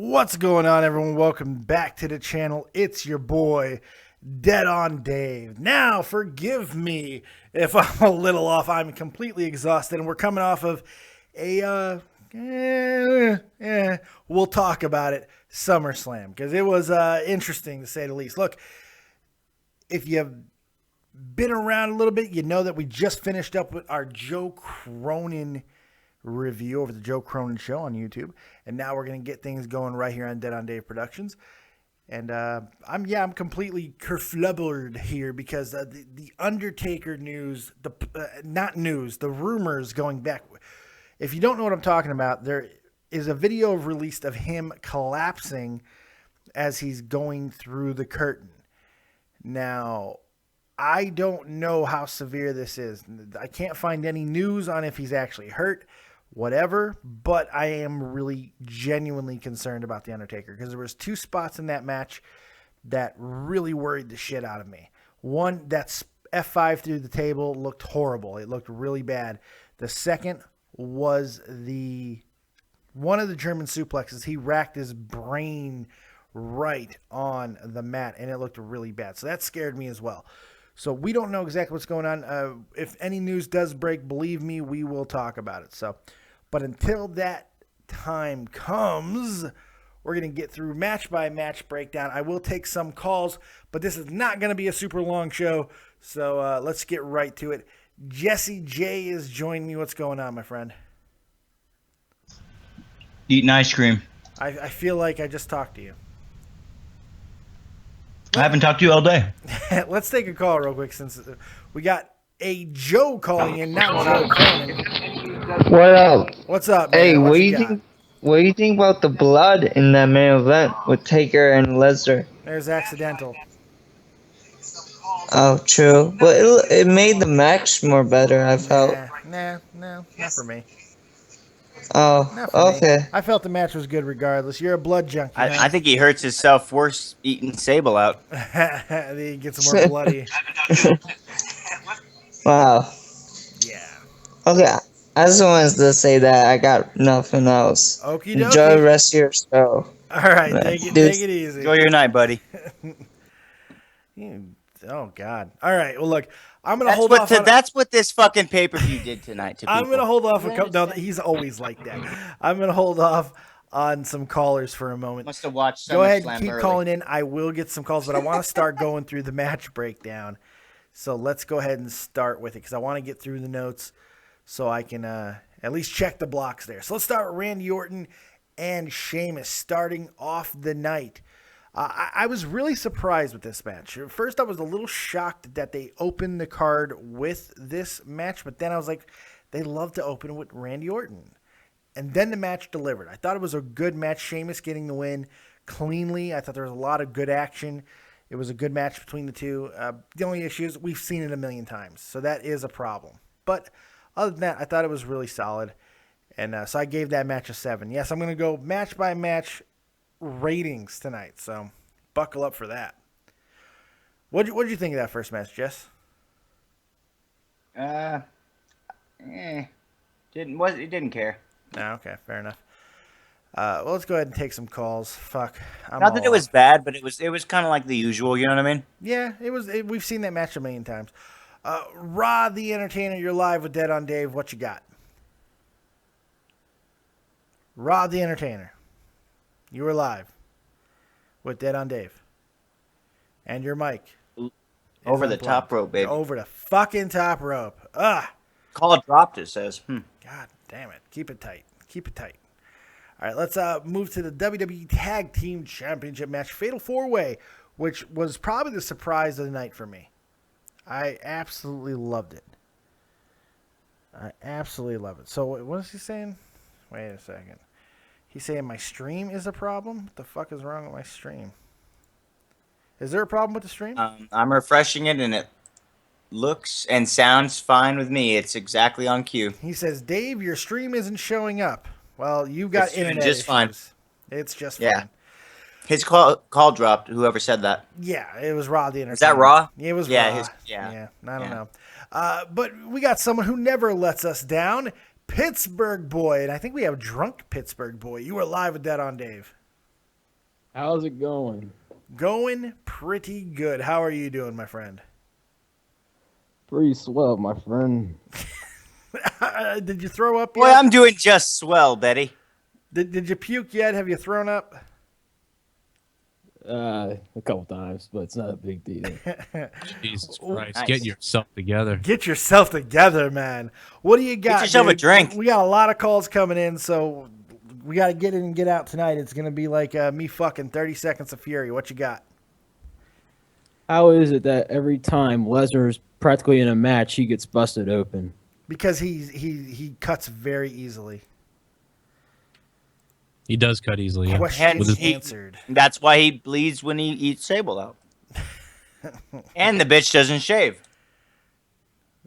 What's going on, everyone? Welcome back to the channel. It's your boy, Dead on Dave. Now, forgive me if I'm a little off. I'm completely exhausted, and we're coming off of a, we'll talk about it, SummerSlam, because it was interesting, to say the least. Look, if you've been around a little bit, you know that we just finished up with our Joe Cronin review over the Joe Cronin Show on YouTube, and now we're going to get things going right here on Dead on Dave Productions. And I'm completely kerflubbered here because the Undertaker news, the rumors going back. If you don't know what I'm talking about, there is a video released of him collapsing as he's going through the curtain. Now, I don't know how severe this is. I can't find any news on if he's actually hurt, whatever, but I am really genuinely concerned about The Undertaker because there was two spots in that match that really worried the shit out of me. One, that F5 through the table looked horrible. It looked really bad. The second was one of the German suplexes. He racked his brain right on the mat, and it looked really bad. So that scared me as well. So we don't know exactly what's going on. If any news does break, believe me, we will talk about it. But until that time comes, we're going to get through match-by-match breakdown. I will take some calls, but this is not going to be a super long show. So let's get right to it. Jesse J is joining me. What's going on, my friend? Eating ice cream. I feel like I just talked to you. I haven't talked to you all day. Let's take a call real quick since we got a Joe calling in, not Joe Cronin. What up? What's up, man? Hey, What what do you you got? think? What do you think about the blood in that main event with Taker and Lesnar? There's accidental. Oh, true, but it made the match more better. I felt. Nah, not for me. Oh, Not for okay. me. I felt the match was good regardless. You're a blood junkie. I think he hurts himself worse eating Sable out. He gets more bloody. Wow. Yeah. Okay, I just wanted to say that I got nothing else. Okie Enjoy dokie. the rest of your show. All right, Man, take it easy. Enjoy your night, buddy. Oh God. All right. Well, look, I'm gonna hold off. That's what this fucking pay-per-view did tonight to people. I'm gonna hold off a couple. No, he's always like that. I'm gonna hold off on some callers for a moment. Must have watched SummerSlam. Go ahead and keep calling in. I will get some calls, but I want to start going through the match breakdown. So let's go ahead and start with it because I want to get through the notes so I can at least check the blocks there. So let's start with Randy Orton and Sheamus starting off the night. I was really surprised with this match. At first, I was a little shocked that they opened the card with this match, but then I was like, they love to open with Randy Orton. And then the match delivered. I thought it was a good match. Sheamus getting the win cleanly. I thought there was a lot of good action. It was a good match between the two. The only issue is we've seen it a million times, so that is a problem. But other than that, I thought it was really solid. And so I gave that match a 7. Yes, I'm going to go match-by-match ratings tonight, so buckle up for that. What'd you think of that first match, Jess? Didn't care. No, okay, fair enough. Well, let's go ahead and take some calls. Fuck. Not that it was bad, but it was kind of like the usual. You know what I mean? Yeah, we've seen that match a million times. Raw the Entertainer, you're live with Dead on Dave. What you got? Raw the Entertainer. You were live with Dead on Dave. And your mic. Over the top rope, baby. Over the fucking top rope. Call dropped, it says. God damn it. Keep it tight. Keep it tight. All right, let's move to the WWE Tag Team Championship match. Fatal 4-Way, which was probably the surprise of the night for me. I absolutely loved it. I absolutely love it. So what is he saying? Wait a second. He's saying my stream is a problem? What the fuck is wrong with my stream? Is there a problem with the stream? I'm refreshing it, and it looks and sounds fine with me. It's exactly on cue. He says, Dave, your stream isn't showing up. Well, you've got internet just issues. Fine. It's just yeah. fine. His call dropped, whoever said that. Yeah, it was Raw the Entertainer. Is that Raw? It was yeah, Raw. Yeah, I don't know. But we got someone who never lets us down. Pittsburgh Boy, and I think we have Drunk Pittsburgh Boy. You were live with Dead on Dave. How's it going? Going pretty good. How are you doing, my friend? Pretty swell, my friend. Did you throw up yet? Boy, I'm doing just swell, Betty. Did you puke yet? Have you thrown up? A couple times, but it's not a big deal. Jesus Christ, Nice. get yourself together. Get yourself together, man. What do you got? Get yourself a dude? drink. We got a lot of calls coming in, so we got to get in and get out tonight. It's going to be like me fucking 30 Seconds of Fury. What you got? How is it that every time Lesnar's practically in a match, he gets busted open? Because he cuts very easily. He does cut easily. Yeah. Questions With his- answered. That's why he bleeds when he eats Sable out. And the bitch doesn't shave.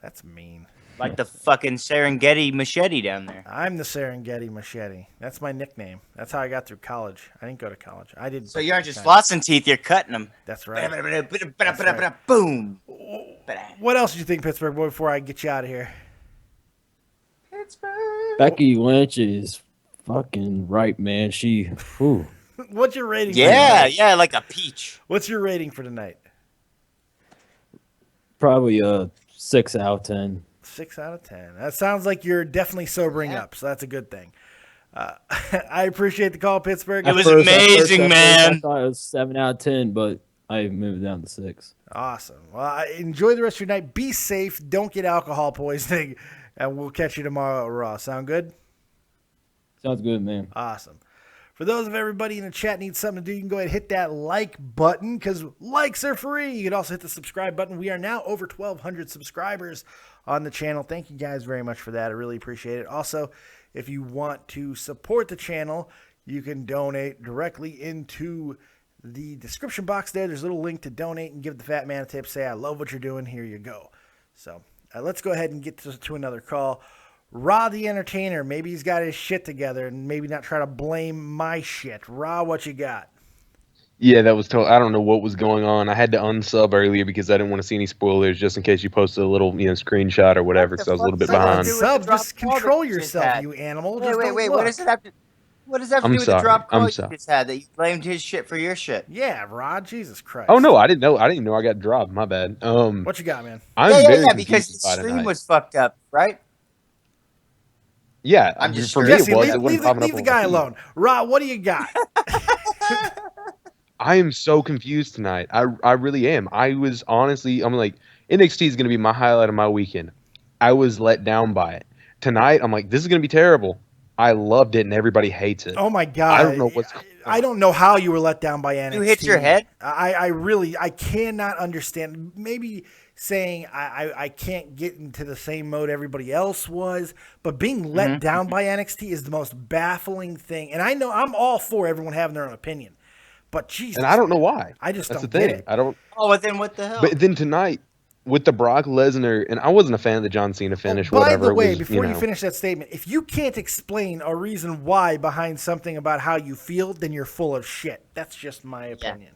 That's mean. Like the fucking Serengeti machete down there. I'm the Serengeti Machete. That's my nickname. That's how I got through college. I didn't go to college. I did. So you aren't just flossing teeth, you're cutting them. That's right. Boom. What else did you think, Pittsburgh boy, before I get you out of here? Becky Lynch is fucking right, man. She, whew. What's your rating? For Yeah, tonight? yeah, like a peach. What's your rating for tonight? Probably a 6 out of 10. 6 out of 10. That sounds like you're definitely sobering up, so that's a good thing. I appreciate the call, Pittsburgh. It was amazing, man. I thought it was 7 out of 10, but I moved it down to 6. Awesome. Well, enjoy the rest of your night. Be safe. Don't get alcohol poisoning, and we'll catch you tomorrow at Raw. Sound good? Sounds good, man. Awesome. For those of everybody in the chat needs something to do, you can go ahead and hit that like button because likes are free. You can also hit the subscribe button. We are now over 1,200 subscribers on the channel. Thank you guys very much for that. I really appreciate it. Also, if you want to support the channel, you can donate directly into the description box there. There's a little link to donate and give the fat man a tip. Say, I love what you're doing. Here you go. So let's go ahead and get to another call. Raw the Entertainer, maybe he's got his shit together and maybe not try to blame my shit. Raw, what you got? Yeah, that was I don't know what was going on. I had to unsub earlier because I didn't want to see any spoilers, just in case you posted a little, screenshot or whatever, because I was a little bit behind. Sub, just control yourself, you animal. Just don't Wait. look. What does it have to? What does that have to I'm do with the sorry. drop call I'm you sorry. just had that you blamed his shit for your shit? Yeah, Rod, Jesus Christ. Oh no, I didn't know. I didn't know I got dropped. My bad. What you got, man? I'm Yeah, very because confused the by stream tonight. was fucked up, right? Yeah, I'm just for me curious. Jesse, it was. leave, It wasn't leave, popping leave up the on guy my feed. alone. Rod, what do you got? I am so confused tonight. I really am. I was honestly, I'm like, NXT is going to be my highlight of my weekend. I was let down by it. Tonight, I'm like, this is going to be terrible. I loved it, and everybody hates it. Oh my God! I don't know what's going on. I don't know how you were let down by NXT. You hit your head? I cannot understand. Maybe saying I can't get into the same mode everybody else was, but being let down by NXT is the most baffling thing. And I know I'm all for everyone having their own opinion, but Jesus, And I don't know why. I just That's don't the get thing. it. I don't. Oh, but then what the hell? But then tonight, with the Brock Lesnar, and I wasn't a fan of the John Cena finish. By whatever. the way, it was, before you finish that statement, if you can't explain a reason why behind something about how you feel, then you're full of shit. That's just my opinion.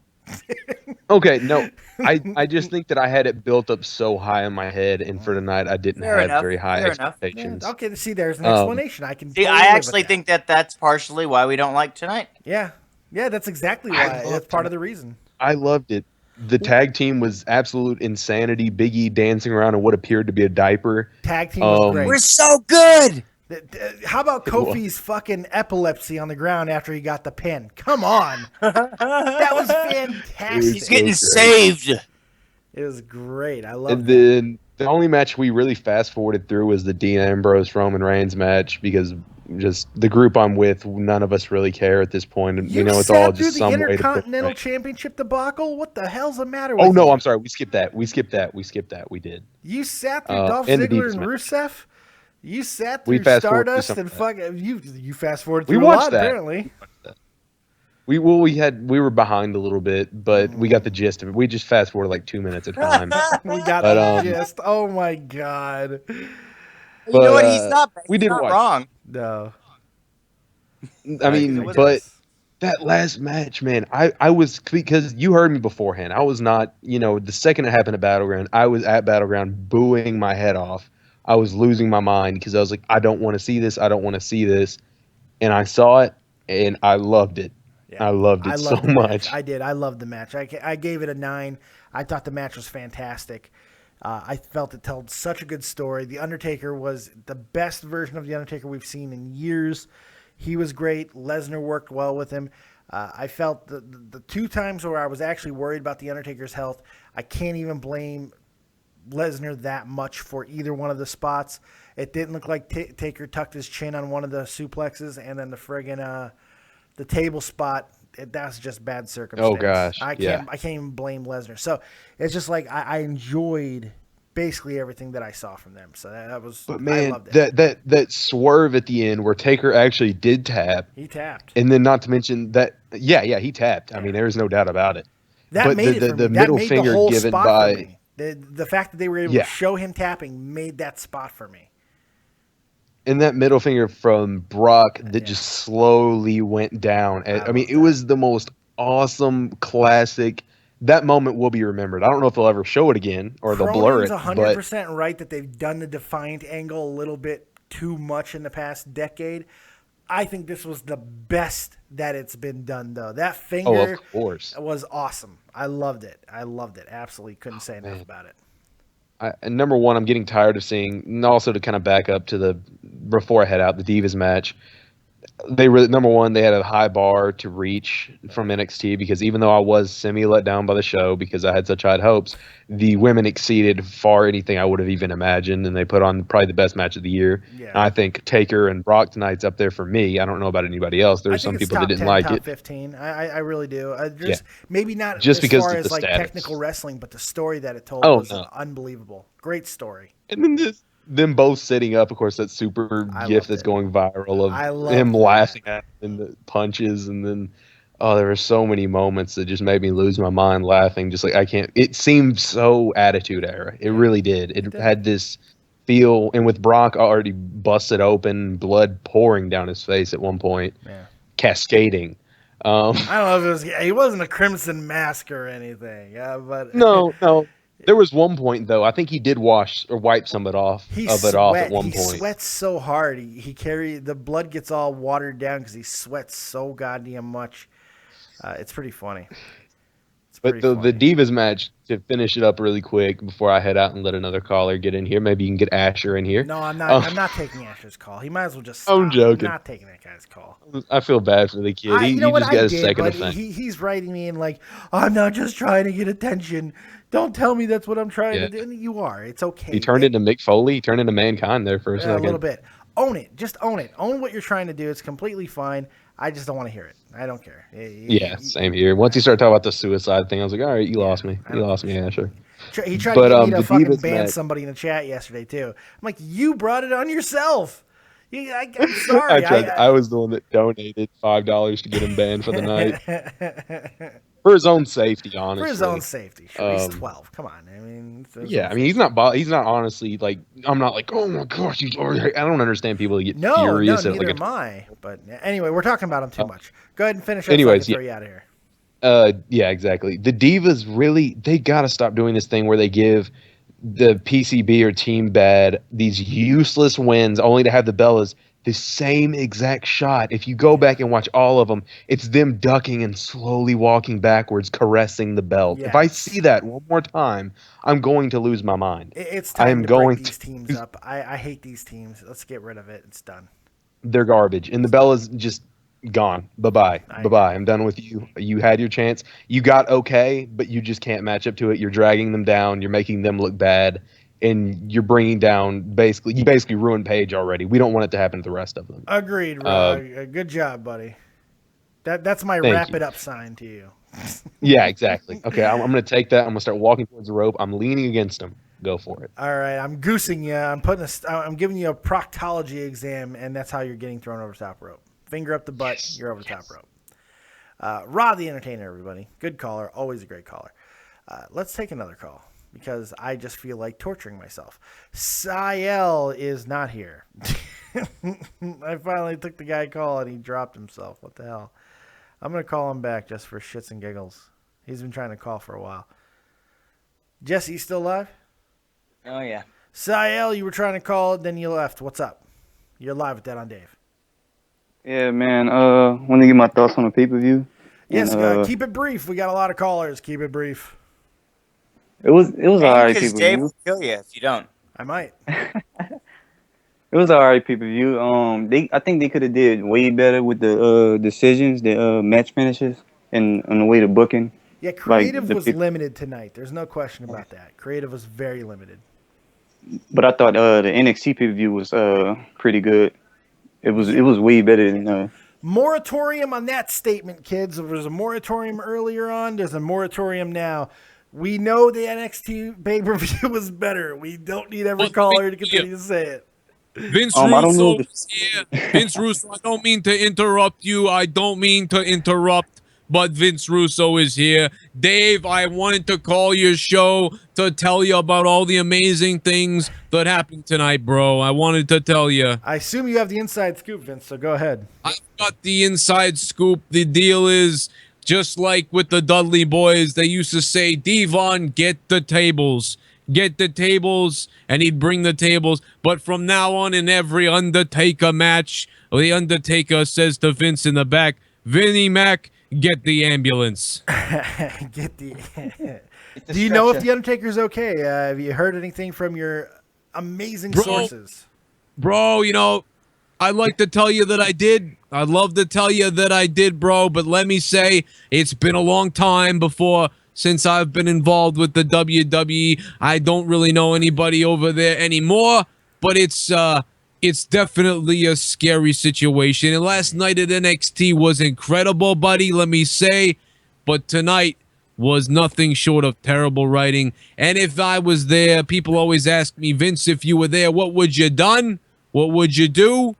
Okay, no, I just think that I had it built up so high in my head, and for tonight I didn't Fair have enough, very high fair enough. expectations. Yeah, okay, see, there's an explanation. I can. See, totally I live with actually that. think that that's partially why we don't like tonight. Yeah, that's exactly I why. love That's part of the reason. I loved it. The tag team was absolute insanity. Big E dancing around in what appered to be a diper. Tag team was great. We're so good. How about Kofi's fucking epilepsy on the ground after he got the pin? Come on, that was fantastic. He's getting so great. saved. It was great. I love And that. then the only match we really fast forwarded through was the Dean Ambrose Roman Reigns match because just the group I'm with, none of us really care at this point, and You we know it's sat all through just the some way to put Intercontinental right. Championship debacle. What the hell's the matter with Oh no, you? I'm sorry. We skipped that. We skipped that. We did. You sat through Uh, Dolph and the Ziggler Divas and match. Rusev. You sat We through fast forwarded through Stardust some and of that. fucking you fast forward We through a watched lot that. apparently. We were behind a little bit, but we got the gist of it. We just fast forwarded like 2 minutes at a time. We got But, the um, gist. Oh my god. You know But, what? He's not. we He's did not watch. wrong. No. I mean, It was- but that last match, man, I was, because you heard me beforehand. I was not, the second it happened at Battleground, I was at Battleground booing my head off. I was losing my mind because I was like, I don't want to see this. I don't want to see this. And I saw it and I loved it. Yeah. I loved it so the match. much. I did. I loved the match. I gave it a 9. I thought the match was fantastic. I felt it told such a good story. The Undertaker was the best version of the Undertaker we've seen in years. He was great. Lesnar worked well with him. I felt the 2 times where I was actually worried about the Undertaker's health, I can't even blame Lesnar that much for either one of the spots. It didn't look like Taker tucked his chin on one of the suplexes, and then the friggin' the table spot. That's just bad circumstance. Oh gosh, I can't even blame Lesnar. So it's just like I enjoyed basically everything that I saw from them. So that was. But man, I loved it. that swerve at the end where Taker actually did tap. He tapped. And then not to mention that, he tapped. I mean, there's no doubt about it. That but made it for me. the middle that made finger the whole given spot by for me. The fact that they were able to show him tapping made that spot for me. And that middle finger from Brock that just slowly went down. I mean, it was the most awesome, classic. That moment will be remembered. I don't know if they'll ever show it again or they'll blur it. Cronin's 100% right that they've done the Defiant angle a little bit too much in the past decade. I think this was the best that it's been done, though. That finger of course. was awesome. I loved it. Absolutely couldn't say enough about it. And number one, I'm getting tired of seeing, and also to kind of back up to before I head out, the Divas match. Number one, they had a high bar to reach from NXT because even though I was semi-let down by the show because I had such high hopes, the women exceeded far anything I would have even imagined, and they put on probably the best match of the year. Yeah. I think Taker and Brock tonight's up there for me. I don't know about anybody else. There's some people that didn't 10, like top it. 15. I really do. Maybe not just as because far of as the like status. technical wrestling, but the story that it told was unbelievable. Great story. And then them both sitting up, of course, that super gif that's going viral of him laughing at and the punches, and then there were so many moments that just made me lose my mind laughing. Just like I can't. It seemed so Attitude Era. It really did. It had this feel, and with Brock already busted open, blood pouring down his face at one point, cascading. I don't know if he wasn't a Crimson Mask or anything, but no. There was one point though. I think he did wash or wipe some of it off at one point. He sweats so hard. The blood gets all watered down because he sweats so goddamn much. It's pretty funny. The Divas match, to finish it up really quick before I head out and let another caller get in here. Maybe you can get Asher in here. No, I'm not. I'm not taking Asher's call. He might as well just stop. I'm joking. I'm not taking that guy's call. I feel bad for the kid. He just got a second offense. He's writing me in like, I'm not just trying to get attention. Don't tell me that's what I'm trying to do. And you are. It's okay. He turned into Mick Foley. He turned into Mankind there for a second. A little bit. Own it. Just own it. Own what you're trying to do. It's completely fine. I just don't want to hear it. I don't care. Same here. Once you start talking about the suicide thing, I was like, all right, you lost me. You lost me, Asher. He tried to get me to fucking ban somebody in the chat yesterday, too. I'm like, you brought it on yourself. I'm sorry. I was the one that donated $5 to get him banned for the night. For his own safety, honestly. For his own safety. Sure, he's 12. Come on. I mean, he's not honestly like, I'm not like, oh my gosh, I don't understand people that get furious. No, neither am I. But anyway, we're talking about him too much. Go ahead and finish up. Anyways, throw you out of here. Yeah, exactly. The Divas they got to stop doing this thing where they give the PCB or Team Bad these useless wins only to have the Bellas the same exact shot. If you go back and watch all of them, it's them ducking and slowly walking backwards, caressing the belt. Yes. If I see that one more time, I'm going to lose my mind. It's time to break these teams up. I hate these teams. Let's get rid of it. It's done. They're garbage. And the Bellas just gone. Bye-bye. Bye-bye. I'm done with you. You had your chance. You got okay, but you just can't match up to it. You're dragging them down. You're making them look bad. And you're bringing down you basically ruined Paige already. We don't want it to happen to the rest of them. Agreed. Good job, buddy. That's my wrap it up sign to you. Yeah, exactly. Okay, I'm going to take that. I'm going to start walking towards the rope. I'm leaning against him. Go for it. All right, I'm goosing you. I'm giving you a proctology exam, and that's how you're getting thrown over the top rope. Finger up the butt. Yes. You're over the top rope. Rod the Entertainer, everybody. Good caller. Always a great caller. Let's take another call, because I just feel like torturing myself. Sael is not here. I finally took the guy call and he dropped himself. What the hell? I'm going to call him back just for shits and giggles. He's been trying to call for a while. Jesse, you still live? Oh, yeah. Sael, you were trying to call, then you left. What's up? You're live with Dead on Dave. Yeah, man. Want to get my thoughts on the pay-per-view? Yes, And, keep it brief. We got a lot of callers. Keep it brief. it was all right Because people Dave view. will kill you if you don't. I might. It was all right people view. I think they could have did way better with the decisions, the match finishes, and on the way to booking. Yeah, Like creative the was peop- limited tonight. There's no question about that. Creative was very limited. But I thought the NXT pay per view was pretty good. It was way better than Moratorium on that statement, kids. There was a moratorium earlier on. There's a moratorium now. We know the NXT pay-per-view was better. We don't need every Well, caller to continue to say it. Vince I don't know Russo is here. Vince Russo, I don't mean to interrupt you. But Vince Russo is here. Dave, I wanted to call your show to tell you about all the amazing things that happened tonight, bro. I wanted to tell you. I assume you have the inside scoop, Vince, so go ahead. I've got the inside scoop. The deal is, just like with the Dudley boys, they used to say, Devon, get the tables. Get the tables, and he'd bring the tables. But from now on, in every Undertaker match, the Undertaker says to Vince in the back, Vinnie Mac, get the ambulance. Get the. Do you know if the Undertaker's okay? Have you heard anything from your amazing sources? Bro, you know, I'd like to tell you that I did. I'd love to tell you that I did, bro. But let me say, it's been a long time since I've been involved with the WWE. I don't really know anybody over there anymore. But it's definitely a scary situation. And last night at NXT was incredible, buddy, let me say. But tonight was nothing short of terrible writing. And if I was there, people always ask me, Vince, if you were there, what would you done? What would you do?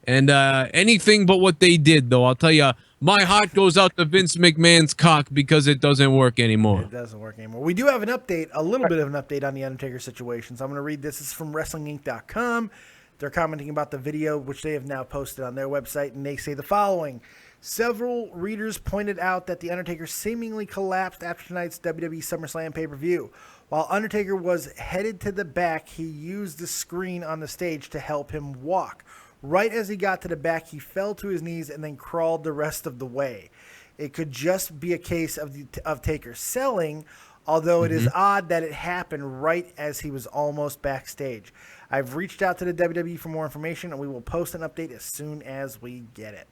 And anything but what they did, though. I'll tell you, my heart goes out to Vince McMahon's cock because it doesn't work anymore. It doesn't work anymore. We do have an update, a little bit of an update on the Undertaker situation. So I'm going to read this. This is from WrestlingInc.com. They're commenting about the video, which they have now posted on their website, and they say the following. Several readers pointed out that The Undertaker seemingly collapsed after tonight's WWE SummerSlam pay-per-view. While Undertaker was headed to the back, he used the screen on the stage to help him walk. Right as he got to the back, he fell to his knees and then crawled the rest of the way. It could just be a case of Taker selling, although it is odd that it happened right as he was almost backstage. I've reached out to the WWE for more information, and we will post an update as soon as we get it.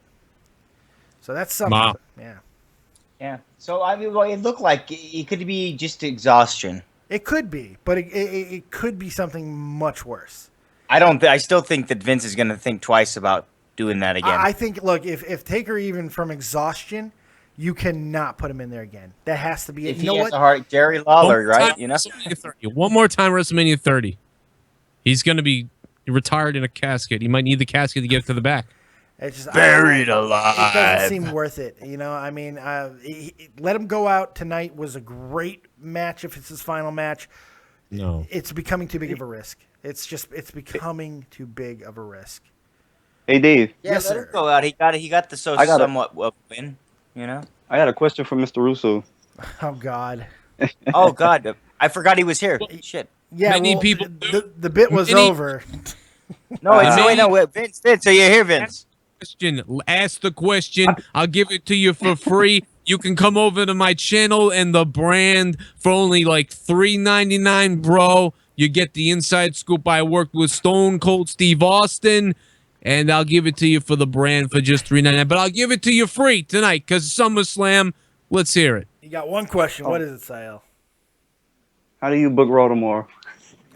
So that's something. Wow. Yeah. Yeah. So I mean, well, it looked like it could be just exhaustion. It could be, but it could be something much worse. I still think that Vince is going to think twice about doing that again. I think, look, if Taker even from exhaustion, you cannot put him in there again. That has to be it. if You he know has what? a heart, Jerry Lawler, right? You know. One more time, WrestleMania 30. He's going to be retired in a casket. He might need the casket to get to the back. It's just Buried It alive. doesn't seem worth it. You know, I mean, let him go out tonight was a great match if it's his final match. No. It's becoming too big of a risk. It's becoming too big of a risk. Hey Dave, Yeah, Yes, let sir. him go out. He got the I got it. somewhat win. You know. I got a question for Mr. Russo. Oh God. Oh God, I forgot he was here. Shit. Yeah, Many well, people the bit was over. No, wait, Vince did. So you're here, Vince. Ask the question. I'll give it to you for free. You can come over to my channel and the brand for only like $3.99, bro. You get the inside scoop. I worked with Stone Cold Steve Austin, and I'll give it to you for the brand for just $3.99. But I'll give it to you free tonight because SummerSlam. Let's hear it. You got one question. What is it, Sayel? How do you book Raw tomorrow?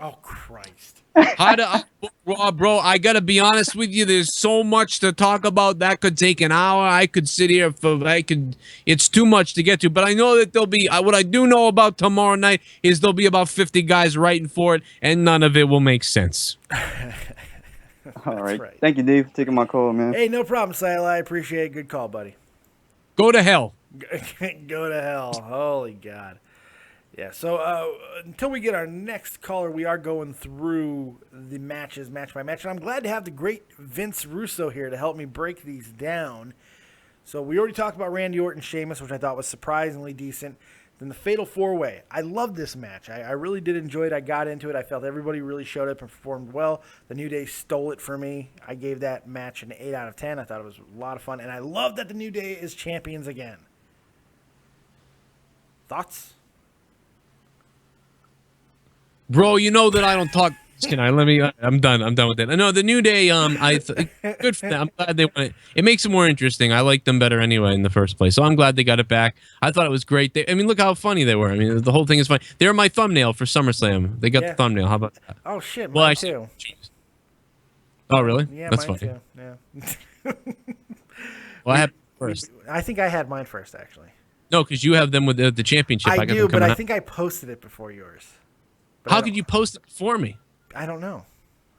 Oh Christ. How do I, bro? I gotta be honest with you. There's so much to talk about. That could take an hour. I could sit here It's too much to get to. But I know that there'll be. What I do know about tomorrow night is there'll be about 50 guys writing for it, and none of it will make sense. All right. right. Thank you, Dave, for taking my call, man. Hey, no problem, Sayel. I appreciate it. Good call, buddy. Go to hell. Go to hell. Holy God. Yeah, so until we get our next caller, we are going through the matches, match by match. And I'm glad to have the great Vince Russo here to help me break these down. So we already talked about Randy Orton, Sheamus, which I thought was surprisingly decent. Then the Fatal 4-Way. I loved this match. I really did enjoy it. I got into it. I felt everybody really showed up and performed well. The New Day stole it for me. I gave that match an 8 out of 10. I thought it was a lot of fun. And I love that the New Day is champions again. Thoughts? Bro, you know that I don't talk. Can I let me? I'm done. I'm done with it. No, the New Day. Good for them. I'm glad they won it. It makes it more interesting. I like them better anyway in the first place, so I'm glad they got it back. I thought it was great. I mean, look how funny they were. I mean, the whole thing is funny. They're my thumbnail for SummerSlam. They got the thumbnail. How about that? Oh shit, Well, mine too. Oh really? Yeah, That's mine funny. too. Yeah. Well, I had first. I think I had mine first, actually. No, because you have them with the championship. I got do, them but coming I out. think I posted it before yours. But How could you post it before me? I don't know.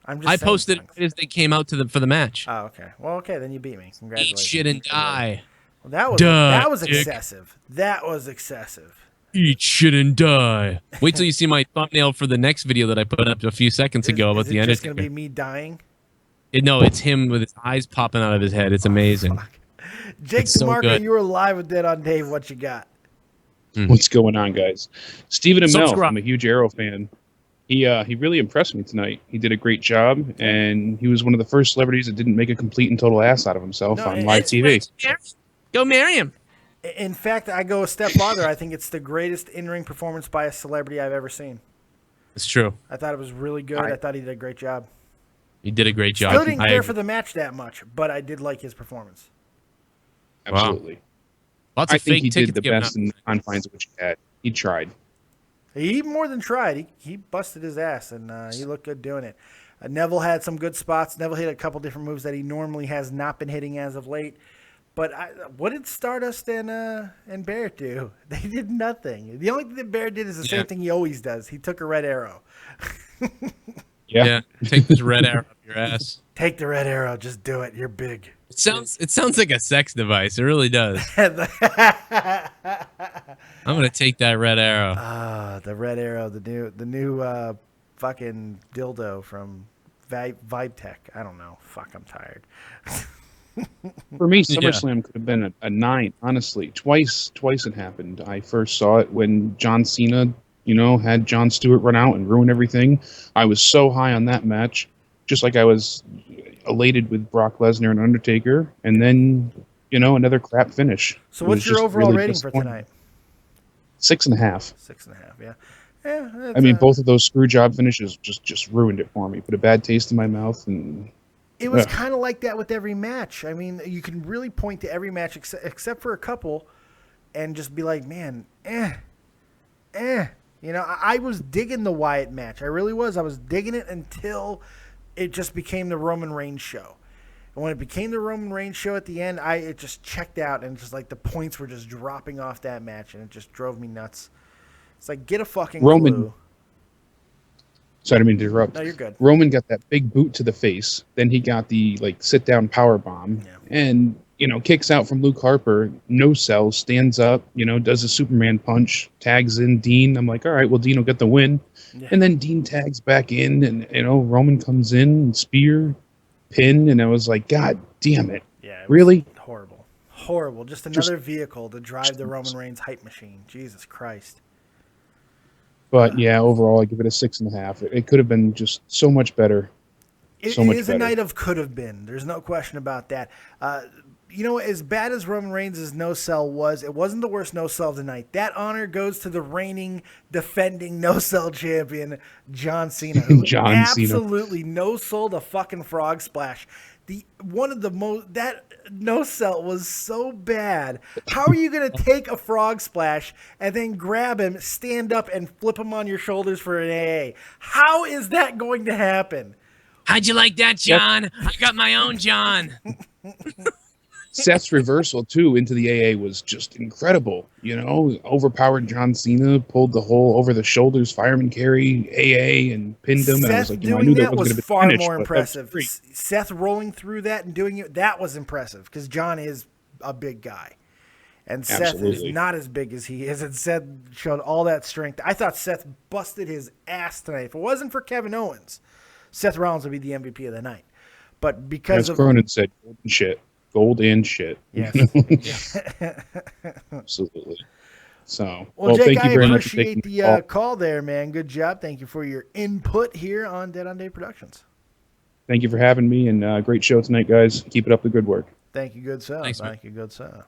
I'm just. I saying posted things. it as they came out for the match. Oh, okay. Well, okay, then you beat me. Eat Congratulations. shit and die. Well, that was Dick. excessive. That was excessive. Eat shit and die. Wait till you see my thumbnail for the next video that I put up a few seconds ago about is the it just Undertaker. gonna be me dying? No, it's him with his eyes popping out of his head. It's amazing. Jake It's so DeMarco, good. you were live with Dead on Dave. What you got? What's going on, guys? Stephen Amell, Subscribe. I'm a huge Arrow fan. He really impressed me tonight. He did a great job, and he was one of the first celebrities that didn't make a complete and total ass out of himself No, on live TV. Go marry him. In fact, I go a step farther. I think it's the greatest in-ring performance by a celebrity I've ever seen. It's true. I thought it was really good. I thought he did a great job. He did a great job. Still didn't I care agree. for the match that much, but I did like his performance. Absolutely. Lots I of think fake he tickets did the given best out. in the confines of what he had. He tried. He more than tried. He busted his ass, and he looked good doing it. Neville had some good spots. Neville hit a couple different moves that he normally has not been hitting as of late. But what did Stardust and Barrett do? They did nothing. The only thing that Barrett did is the same thing he always does. He took a red arrow. Yeah. Take this red arrow up your ass. Take the red arrow. Just do it. You're big. It sounds like a sex device. It really does. I'm gonna take that red arrow. The red arrow. The new fucking dildo from Vibe Tech. I don't know. Fuck. I'm tired. For me, SummerSlam could have been a 9, honestly. Twice it happened. I first saw it when John Cena, had Jon Stewart run out and ruin everything. I was so high on that match, just like I was elated with Brock Lesnar and Undertaker. And then, another crap finish. So It what's was your just overall really rating for disappointing. tonight? 6.5. 6.5. Yeah. Yeah. I mean, both of those screw job finishes just ruined it for me. Put a bad taste in my mouth, and It was kind of like that with every match. I mean, you can really point to every match except for a couple and just be like, man, I was digging the Wyatt match. I really was. I was digging it until it just became the Roman Reigns show. And when it became the Roman Reigns show at the end, it just checked out, and just like the points were just dropping off that match, and it just drove me nuts. It's like, get a fucking clue. Sorry, I didn't mean to interrupt. No, you're good. Roman got that big boot to the face. Then he got the sit down power bomb, and kicks out from Luke Harper. No sell, stands up. Does a Superman punch, tags in Dean. I'm like, all right, well, Dean will get the win. Yeah. And then Dean tags back in, and Roman comes in, spear, pin, and I was like, God damn it! Yeah, it was really horrible. Just another vehicle to drive the Roman Reigns hype machine. Jesus Christ. But yeah, overall, I give it a 6.5. It could have been just so much better. It much is a better. night of could have been. There's no question about that. As bad as Roman Reigns' no-sell was, it wasn't the worst no-sell of the night. That honor goes to the reigning, defending no-sell champion, John Cena, who John Cena. absolutely no-sold a fucking frog splash. That no-sell was so bad. How are you going to take a frog splash and then grab him, stand up, and flip him on your shoulders for an AA? How is that going to happen? How'd you like that, John? I got my own John. Seth's reversal too into the AA was just incredible. Overpowered John Cena, pulled the whole over the shoulders fireman carry AA and pinned him. And I was like, I doing knew that that was going to be far finished, more but that was impressive. great. Seth rolling through that and doing it, that was impressive because John is a big guy. And Seth Absolutely. is not as big as he is. And Seth showed all that strength. I thought Seth busted his ass tonight. If it wasn't for Kevin Owens, Seth Rollins would be the MVP of the night. But because As Cronin said, gold and shit. Gold and shit. Yes. Absolutely. So, Well, Jake, thank you I very much for appreciate taking the call. call there, man. Good job. Thank you for your input here on Dead on Dave Productions. Thank you for having me, and great show tonight, guys. Keep it up the good work. Thank you, good sir. Thanks, man. Thank you, good sir.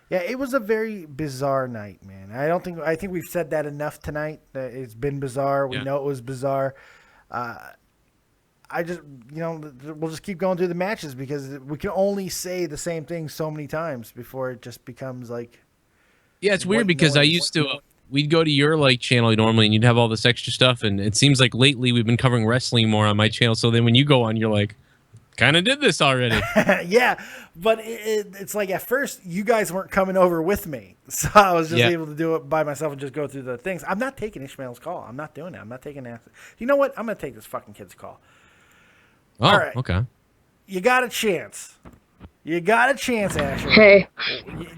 Yeah, it was a very bizarre night, man. I think we've said that enough tonight. That it's been bizarre. We know it was bizarre. I just, we'll just keep going through the matches because we can only say the same thing so many times before it just becomes like. Yeah, it's weird because I used to. We'd go to your channel normally, and you'd have all this extra stuff, and it seems like lately we've been covering wrestling more on my channel. So then when you go on, you're like, kind of did this already. Yeah, but it's like at first you guys weren't coming over with me, so I was just able to do it by myself and just go through the things. I'm not taking Ishmael's call. I'm not doing that. I'm not taking that. You know what? I'm gonna take this fucking kid's call. Oh, all right. Okay. You got a chance. You got a chance, Asher. Hey,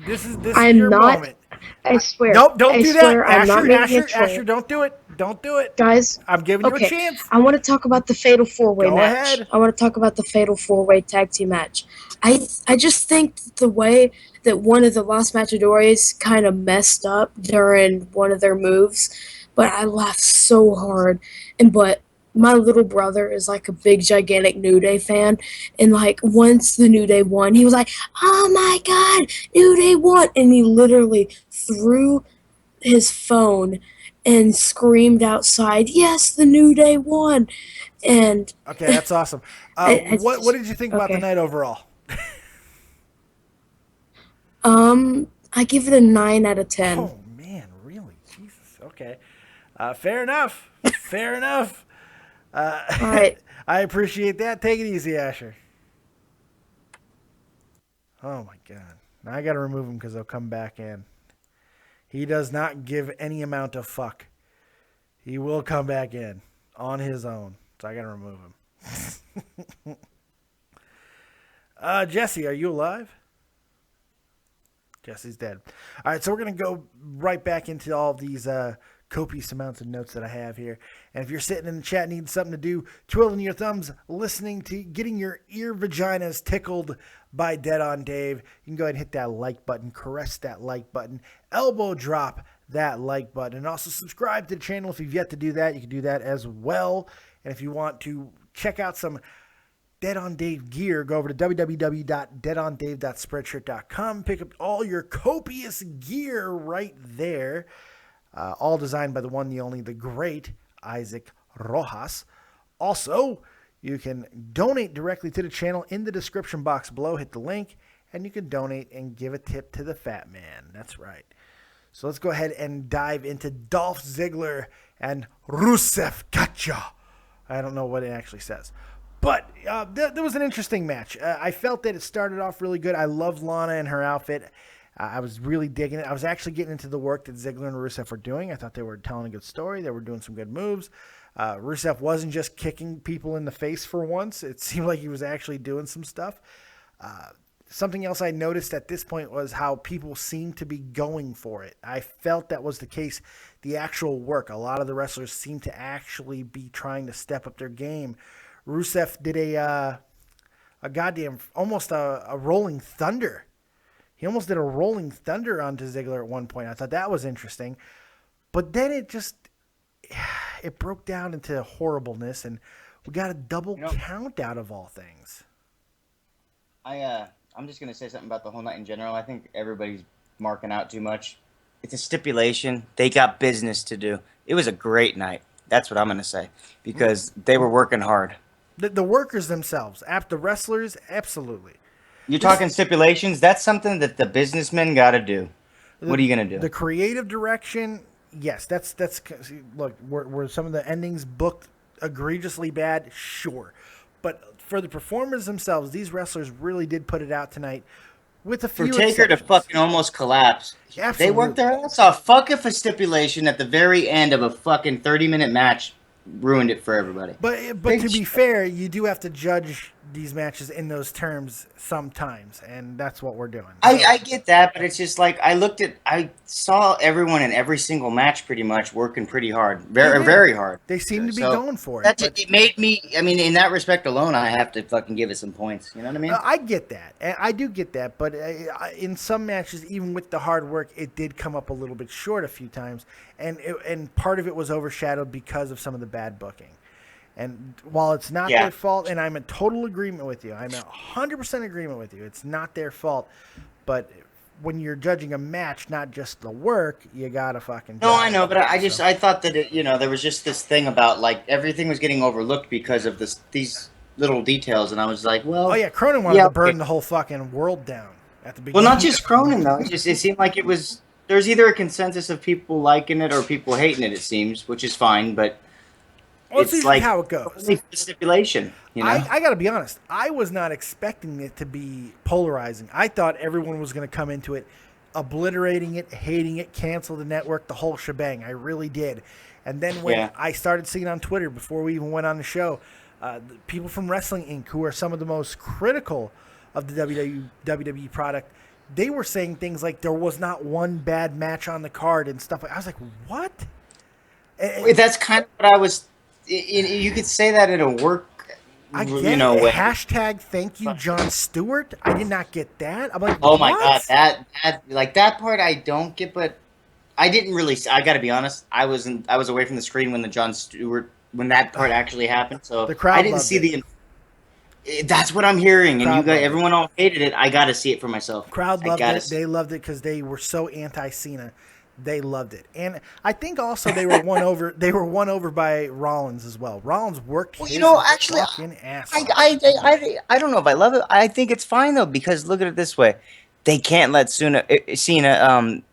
this is I'm your not. moment. I swear. Nope, don't I do swear that. I'm not making a troll. Asher, don't do it. Don't do it. Guys, I'm giving you a chance. I want to talk about the Fatal 4-Way Go match. ahead. I want to talk about the Fatal 4-Way tag team match. I just think the way that one of the Los Matadores kind of messed up during one of their moves, but I laughed so hard. But my little brother is like a big, gigantic New Day fan. And like once the New Day won, he was like, oh my God, New Day won. And he literally threw his phone and screamed outside, yes, the New Day won. And okay, that's awesome. What did you think about the night overall? I give it a 9 out of 10. Oh man, really? Jesus. Okay. Fair enough. Fair enough. All right. I appreciate that. Take it easy, Asher. Oh my God. Now I got to remove him because he'll come back in. He does not give any amount of fuck. He will come back in on his own. So I got to remove him. Jesse, are you alive? Jesse's dead. All right, so we're going to go right back into all these copious amounts of notes that I have here. And if you're sitting in the chat needing something to do, twiddling your thumbs, listening to, getting your ear vaginas tickled by Dead on Dave, you can go ahead and hit that like button, caress that like button, elbow drop that like button, and also subscribe to the channel if you've yet to do that. You can do that as well. And if you want to check out some Dead on Dave gear, go over to www.deadondave.spreadshirt.com. Pick up all your copious gear right there. All designed by the one, the only, the great Isaac Rojas. Also, you can donate directly to the channel in the description box below. Hit the link, and you can donate and give a tip to the fat man. That's right. So let's go ahead and dive into Dolph Ziggler and Rusev Gotcha. I don't know what it actually says. But there was an interesting match. I felt that it started off really good. I loved Lana and her outfit. I was really digging it. I was actually getting into the work that Ziggler and Rusev were doing. I thought they were telling a good story. They were doing some good moves. Rusev wasn't just kicking people in the face for once. It seemed like he was actually doing some stuff. Something else I noticed at this point was how people seemed to be going for it. I felt that was the case. The actual work. A lot of the wrestlers seemed to actually be trying to step up their game. Rusev did a goddamn, almost a rolling thunder. He almost did a rolling thunder onto Ziggler at one point. I thought that was interesting. But then it broke down into horribleness, and we got a double count out of all things. I'm just going to say something about the whole night in general. I think everybody's marking out too much. It's a stipulation. They got business to do. It was a great night. That's what I'm going to say, because they were working hard. The workers themselves, the wrestlers, absolutely. You're talking stipulations? That's something that the businessmen got to do. What are you going to do? The creative direction, yes. That's look, were some of the endings booked egregiously bad? Sure. But for the performers themselves, these wrestlers really did put it out tonight with a few For Taker to fucking almost collapse. Absolutely. They worked their ass off. Fuck if a stipulation at the very end of a fucking 30-minute match ruined it for everybody. But to be fair, you do have to judge these matches in those terms sometimes, and that's what we're doing. I get that, but it's just like I saw everyone in every single match pretty much working pretty hard, very hard. They seem to be So, going for it. It made me. I mean, in that respect alone, I have to fucking give it some points. You know what I mean? I get that. I do get that, but in some matches, even with the hard work, it did come up a little bit short a few times, and part of it was overshadowed because of some of the bad booking. And while it's not their fault, and I'm in total agreement with you, I'm 100% agreement with you. It's not their fault, but when you're judging a match, not just the work, you gotta fucking. No, I know, but I thought that there was just this thing about like everything was getting overlooked because of these little details, and I was like, well, oh yeah, Cronin wanted to burn the whole fucking world down at the beginning. Well, not just Cronin though. It seemed like there's either a consensus of people liking it or people hating it. It seems, which is fine, but. Well, it's like how it goes. Stipulation. You know? I got to be honest. I was not expecting it to be polarizing. I thought everyone was going to come into it obliterating it, hating it, cancel the network, the whole shebang. I really did. And then when I started seeing on Twitter before we even went on the show, people from Wrestling Inc., who are some of the most critical of the WWE product, they were saying things like there was not one bad match on the card and stuff. I was like, what? That's kind of what I was. You could say that in a work, I get way. Hashtag thank you, Jon Stewart. I did not get that. I'm like, oh my god, that part I don't get, but I didn't really. I got to be honest. I was away from the screen when when that part actually happened. So the crowd I didn't see That's what I'm hearing, and everyone all hated it. I got to see it for myself. Crowd loved it. They loved it because they were so anti-Cena. They loved it, and I think also they were won over. They were won over by Rollins as well. Rollins worked his fucking ass off. I don't know if I love it. I think it's fine though because look at it this way: they can't let Cena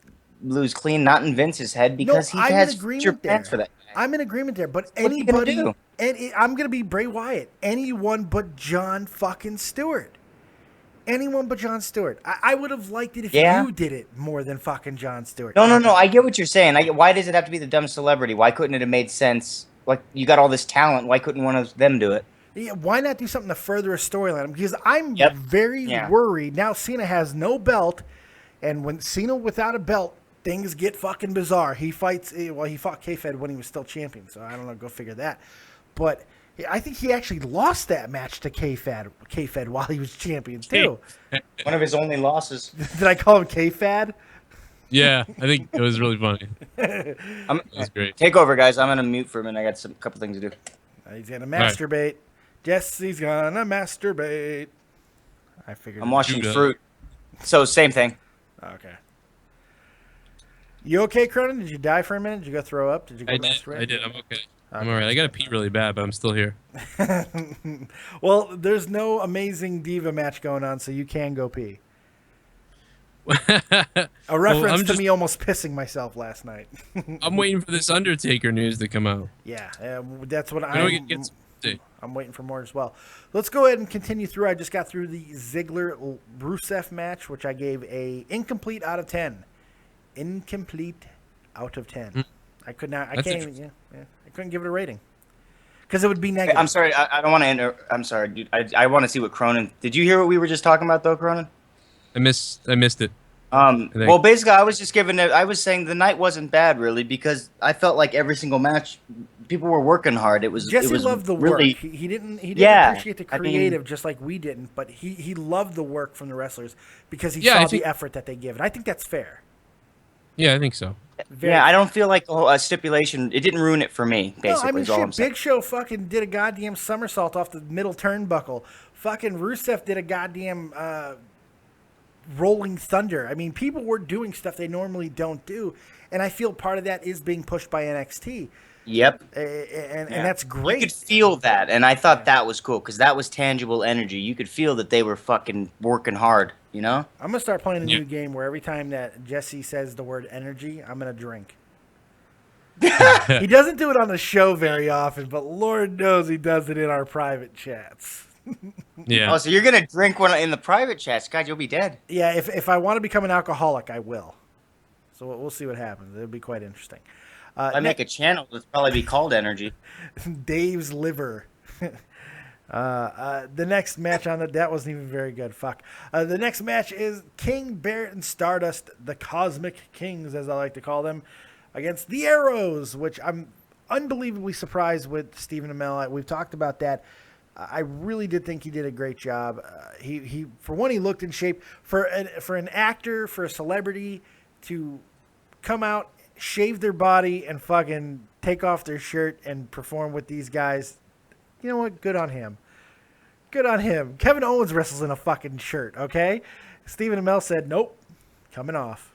lose clean, not in Vince's head because he has future plans for that. I'm in agreement there, but anybody, I'm gonna be Bray Wyatt. Anyone but Jon fucking Stewart. Anyone but Jon Stewart. I would have liked it if you did it more than fucking Jon Stewart. No. I get what you're saying. Why does it have to be the dumb celebrity? Why couldn't it have made sense? Like, you got all this talent. Why couldn't one of them do it? Yeah, why not do something to further a storyline? Because I'm very worried. Now Cena has no belt, and when Cena without a belt, things get fucking bizarre. He fights, he fought K-Fed when he was still champion, so I don't know, go figure that. But I think he actually lost that match to K-Fed while he was champion, too. One of his only losses. Did I call him K-Fed? Yeah, I think it was really funny. That was great. Take over, guys. I'm going to mute for a minute. I got a couple things to do. He's going to masturbate. Right. Jesse's going to masturbate. I figured. I'm washing fruit. So, same thing. Okay. You okay, Cronin? Did you die for a minute? Did you go throw up? Did you go masturbate? I did. I'm okay. I'm all right. I got to pee really bad, but I'm still here. Well, there's no amazing diva match going on, so you can go pee. A reference to me almost pissing myself last night. I'm waiting for this Undertaker news to come out. Yeah, that's what I'm waiting for more as well. Let's go ahead and continue through. I just got through the Ziggler Rusev match, which I gave a incomplete out of 10. Incomplete out of 10. I could not. I can't. Yeah. I couldn't give it a rating because it would be negative. I'm sorry. I don't want to I'm sorry, dude. I want to see what Cronin. Did you hear what we were just talking about, though, Cronin? I missed it. Well, basically, I was just giving it. I was saying the night wasn't bad, really, because I felt like every single match, people were working hard. Jesse loved the really, work. He didn't appreciate the creative just like we didn't, but he loved the work from the wrestlers because he saw the effort that they give, and I think that's fair. Yeah, I think so. I don't feel like a stipulation. It didn't ruin it for me. Basically, no, I mean, Big Show fucking did a goddamn somersault off the middle turnbuckle. Fucking Rusev did a goddamn rolling thunder. I mean, people were doing stuff they normally don't do, and I feel part of that is being pushed by NXT. Yep. And that's great. You could feel that, and I thought that was cool because that was tangible energy. You could feel that they were fucking working hard, you know? I'm going to start playing a new game where every time that Jesse says the word energy, I'm going to drink. He doesn't do it on the show very often, but Lord knows he does it in our private chats. Yeah. Oh, so you're going to drink one in the private chats. God, you'll be dead. Yeah, if I want to become an alcoholic, I will. So we'll see what happens. It'll be quite interesting. I make a channel, it'll probably be called Energy. Dave's Liver. The next match on that wasn't even very good. Fuck. The next match is King, Barrett, and Stardust, the Cosmic Kings, as I like to call them, against the Arrows, which I'm unbelievably surprised with Stephen Amell. We've talked about that. I really did think he did a great job. He for one, he looked in shape. For an actor, for a celebrity to come out, shave their body, and fucking take off their shirt and perform with these guys, you know what? Good on him. Good on him. Kevin Owens wrestles in a fucking shirt, okay? Stephen Amell said, nope, coming off.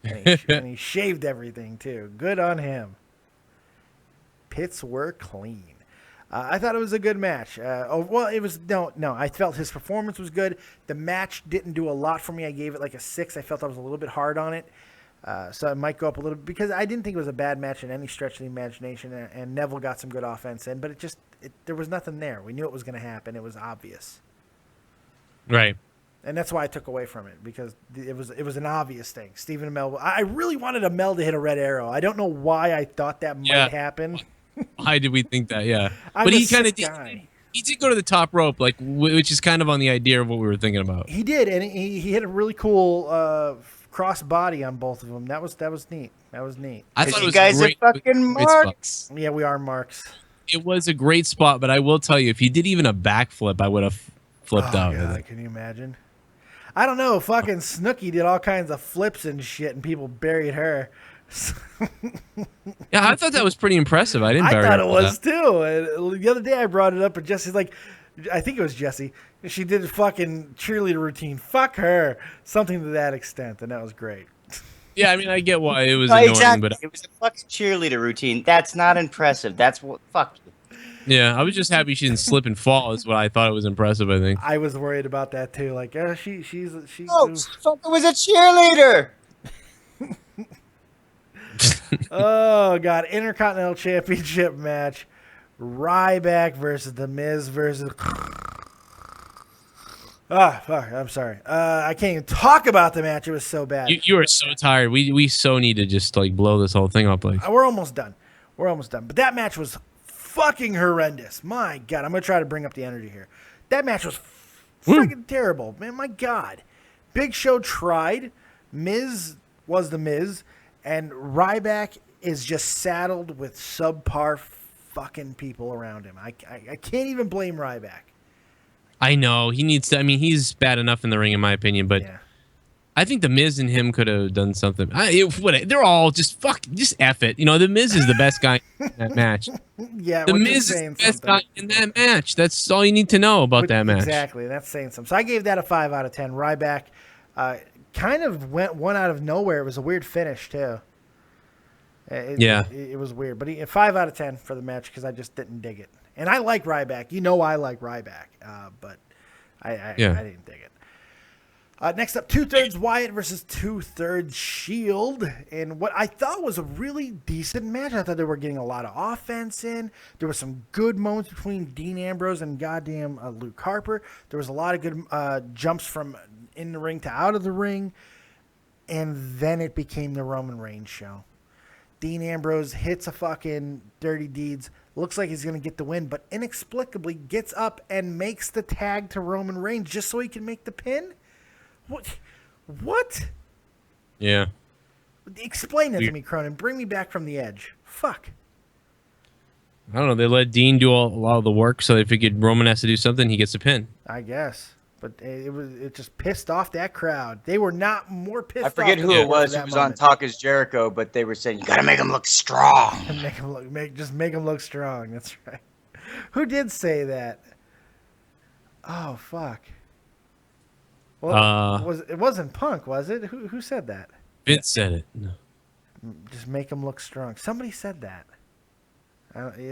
and he shaved everything, too. Good on him. Pits were clean. I thought it was a good match. It was no. I felt his performance was good. The match didn't do a lot for me. I gave it like a 6. I felt I was a little bit hard on it. So it might go up a little because I didn't think it was a bad match in any stretch of the imagination, and Neville got some good offense in, but there was nothing there. We knew it was going to happen. It was obvious. Right. And that's why I took away from it, because it was an obvious thing. Stephen Amell, I really wanted Amell to hit a red arrow. I don't know why I thought that might happen. Why did we think that? Yeah. But he kind of did. He did go to the top rope, like which is kind of on the idea of what we were thinking about. He did, and he hit a really cool cross body on both of them. That was neat. That was neat. I thought you guys are fucking marks. Yeah, we are marks. It was a great spot, but I will tell you, if he did even a backflip, I would have flipped out. God, can you imagine? I don't know. Fucking Snooki did all kinds of flips and shit, and people buried her. Yeah, I thought that was pretty impressive. I didn't. I thought it was too. And the other day I brought it up, and Jesse's like, I think it was Jesse. She did a fucking cheerleader routine. Fuck her. Something to that extent, and that was great. Yeah, I mean, I get why it was annoying, exactly. but It was a fucking cheerleader routine. That's not impressive. That's what. Fuck you. Yeah, I was just happy she didn't slip and fall. Is what I thought it was impressive. I think I was worried about that too. Like, she's. Oh, fucking was a cheerleader. Oh God! Intercontinental Championship match: Ryback versus The Miz versus. Fuck! I'm sorry. I can't even talk about the match. It was so bad. You are so tired. We so need to just like blow this whole thing up. Like we're almost done. But that match was fucking horrendous. My God, I'm gonna try to bring up the energy here. That match was freaking terrible, man. My God, Big Show tried. Miz was The Miz. And Ryback is just saddled with subpar fucking people around him. I can't even blame Ryback. I know he needs to. I mean, he's bad enough in the ring, in my opinion. But I think The Miz and him could have done something. They're all just F it. You know, The Miz is the best guy in that match. Yeah, The Miz is the best guy in that match. That's all you need to know about that match. Exactly, that's saying something. So I gave that a 5 out of 10. Ryback. Kind of went one out of nowhere. It was a weird finish too. It was weird, but 5 out of 10 for the match because I just didn't dig it. And I like Ryback. You know I like Ryback, but I didn't dig it. Next up, 2/3 Wyatt versus 2/3 Shield, and what I thought was a really decent match. I thought they were getting a lot of offense in. There were some good moments between Dean Ambrose and goddamn Luke Harper. There was a lot of good jumps from in the ring to out of the ring, and then it became the Roman Reigns show. Dean Ambrose hits a fucking Dirty Deeds, looks like he's going to get the win, but inexplicably gets up and makes the tag to Roman Reigns just so he can make the pin? What? Yeah. Explain that to me, Cronin. Bring me back from the edge. Fuck. I don't know. They let Dean do a lot of the work, so they figured Roman has to do something. He gets a pin. I guess. But it just pissed off that crowd. They were not more pissed off. I forget who it was who was on Talk is Jericho, but they were saying, you got to make him look strong. Just make him look strong. That's right. Who did say that? Oh, fuck. Well, it wasn't Punk, was it? Who said that? Vince said it. No. Just make him look strong. Somebody said that.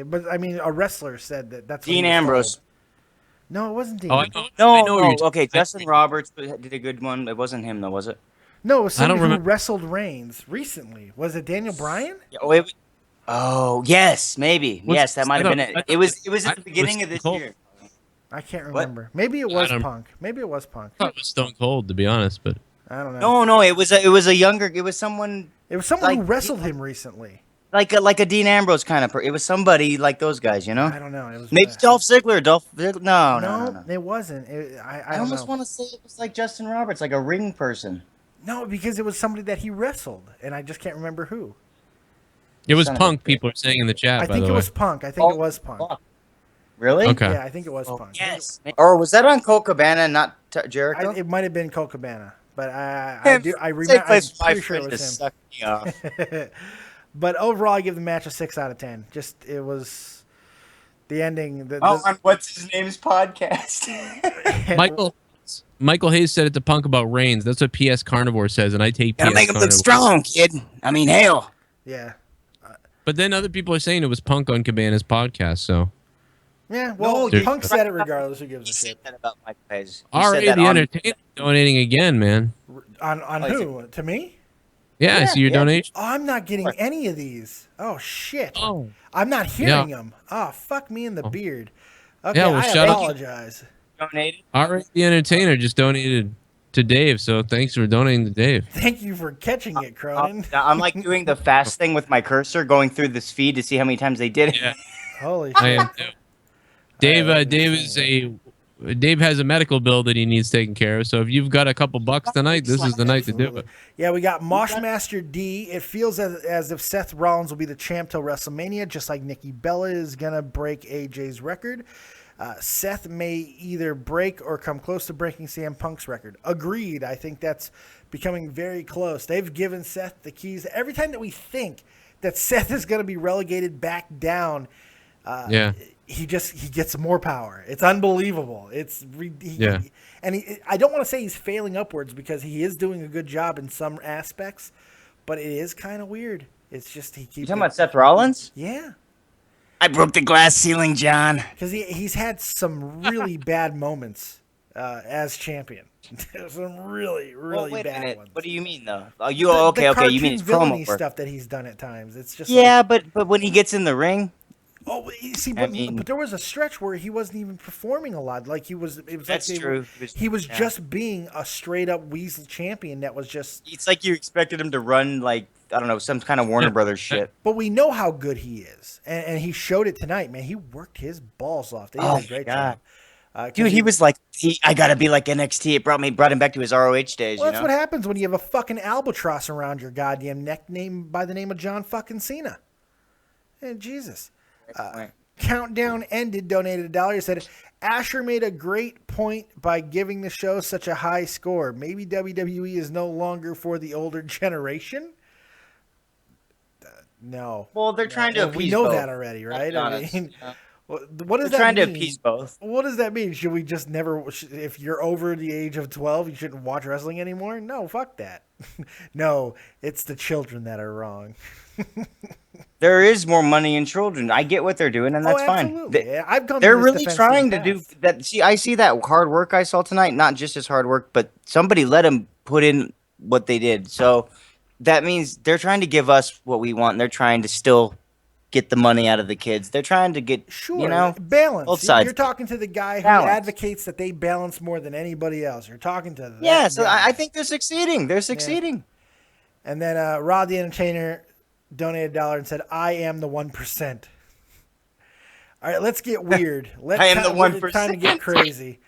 But, I mean, a wrestler said that. That's Dean Ambrose. No, it wasn't Dean. Oh, No. Okay, Justin Roberts did a good one. It wasn't him, though, was it? No, it was somebody who wrestled Reigns recently. Was it Daniel Bryan? Yes, maybe. Yes, that might have been it. It was at the beginning of this year. I can't remember. What? Maybe it was Punk. Maybe it was Punk. I thought it was Stone Cold, to be honest, but I don't know. No, it was a younger. It was someone. It was someone who wrestled him recently. like a Dean Ambrose kind of. It was somebody like those guys, you know. I don't know. It was Maybe Dolph Ziggler. No. it wasn't. I don't almost know. want to say it was like Justin Roberts, like a ring person. No, because it was somebody that he wrestled, and I just can't remember who. It was Son of a Punk. bitch. People are saying in the chat. I by think the it way. was Punk. I think it was Punk. Fuck. Really? Okay. Yeah, I think it was Punk. Yes. Or was that on Colt Cabana, not Jericho? It might have been Colt Cabana, but I Same remember. I'm place my pretty sure it friend was just him. sucked me off. But overall, I give the match a 6 out of 10. Just it was the ending. On what's his name's podcast? Michael Hayes said it to Punk about Reigns. That's what PS Carnivore says, and I take PS Gotta make him look Carnivore. strong, kid. I mean, hell. Yeah. But then other people are saying it was Punk on Cabana's podcast. So Yeah. Well, No, Punk said it regardless. Who gives a He said shit? that about Mike Hayes. already the Entertainer donating again, man. On Oh, who? To me? Yeah, I see your donation. Oh, I'm not getting any of these. Oh shit. Oh. I'm not hearing them. Oh, fuck me in the beard. Okay, Yeah, well, I shut up. apologize. Donated. Already the Entertainer just donated to Dave, so thanks for donating to Dave. Thank you for catching it, Cronin. I'm like doing the fast thing with my cursor, going through this feed to see how many times they did it. Yeah. Holy I shit. am too. Dave has a medical bill that he needs taken care of. So if you've got a couple bucks tonight, this is the night to do it. Yeah, we got Moshmaster D. It feels as if Seth Rollins will be the champ till WrestleMania, just like Nikki Bella is going to break AJ's record. Seth may either break or come close to breaking CM Punk's record. Agreed. I think that's becoming very close. They've given Seth the keys. Every time that we think that Seth is going to be relegated back down, he gets more power. It's unbelievable. I don't want to say he's failing upwards because he is doing a good job in some aspects, but it is kind of weird. It's just he keeps. You talking about Seth Rollins? Yeah. I broke the glass ceiling, John. Because he's had some really bad moments as champion. Some really bad ones. What do you mean though? Oh, The You mean his villainy promo work? stuff that he's done at times. It's just but when he gets in the ring, Oh, you see, but there was a stretch where he wasn't even performing a lot. Like it was That's like true. He was just being a straight up Weasel champion. That was just. It's like you expected him to run like I don't know some kind of Warner Brothers shit. But we know how good he is, and he showed it tonight, man. He worked his balls off. They did a great job. Dude, he was like, I gotta be like NXT. It brought him back to his ROH days. Well, that's what happens when you have a fucking albatross around your goddamn neck, named by the name of John fucking Cena. And Jesus. Countdown ended, donated $1. He said, Asher made a great point by giving the show such a high score. Maybe WWE is no longer for the older generation? No. Well, they're trying to appease we know both. that already, right? Honest, I mean, yeah. What does They're that trying mean? to appease both. What does that mean? Should we just never, if you're over the age of 12, you shouldn't watch wrestling anymore? No, fuck that. No, it's the children that are wrong. There is more money in children. I get what they're doing, and that's fine. They're really trying to do that. See, I see that hard work I saw tonight. Not just as hard work, but somebody let them put in what they did. So that means they're trying to give us what we want. And they're trying to still get the money out of the kids. They're trying to get balance. both sides. You're talking to the guy who advocates that they balance more than anybody else. You're talking to that so guy. I think they're succeeding. They're succeeding. Yeah. And then Rod the Entertainer donated $1 and said, I am the 1%. All right, let's get weird. I am the 1%. Time to get crazy.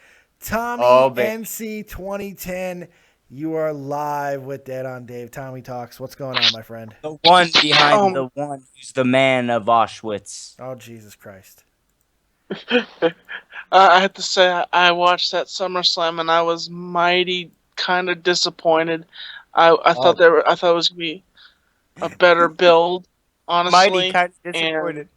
Tommy NC 2010, you are live with Dead on Dave. Tommy Talks. What's going on, my friend? The one behind the one who's the man of Auschwitz. Oh, Jesus Christ. I have to say, I watched that SummerSlam and I was mighty kind of disappointed. I thought it was gonna be a better build, honestly. Mighty kind of disappointed.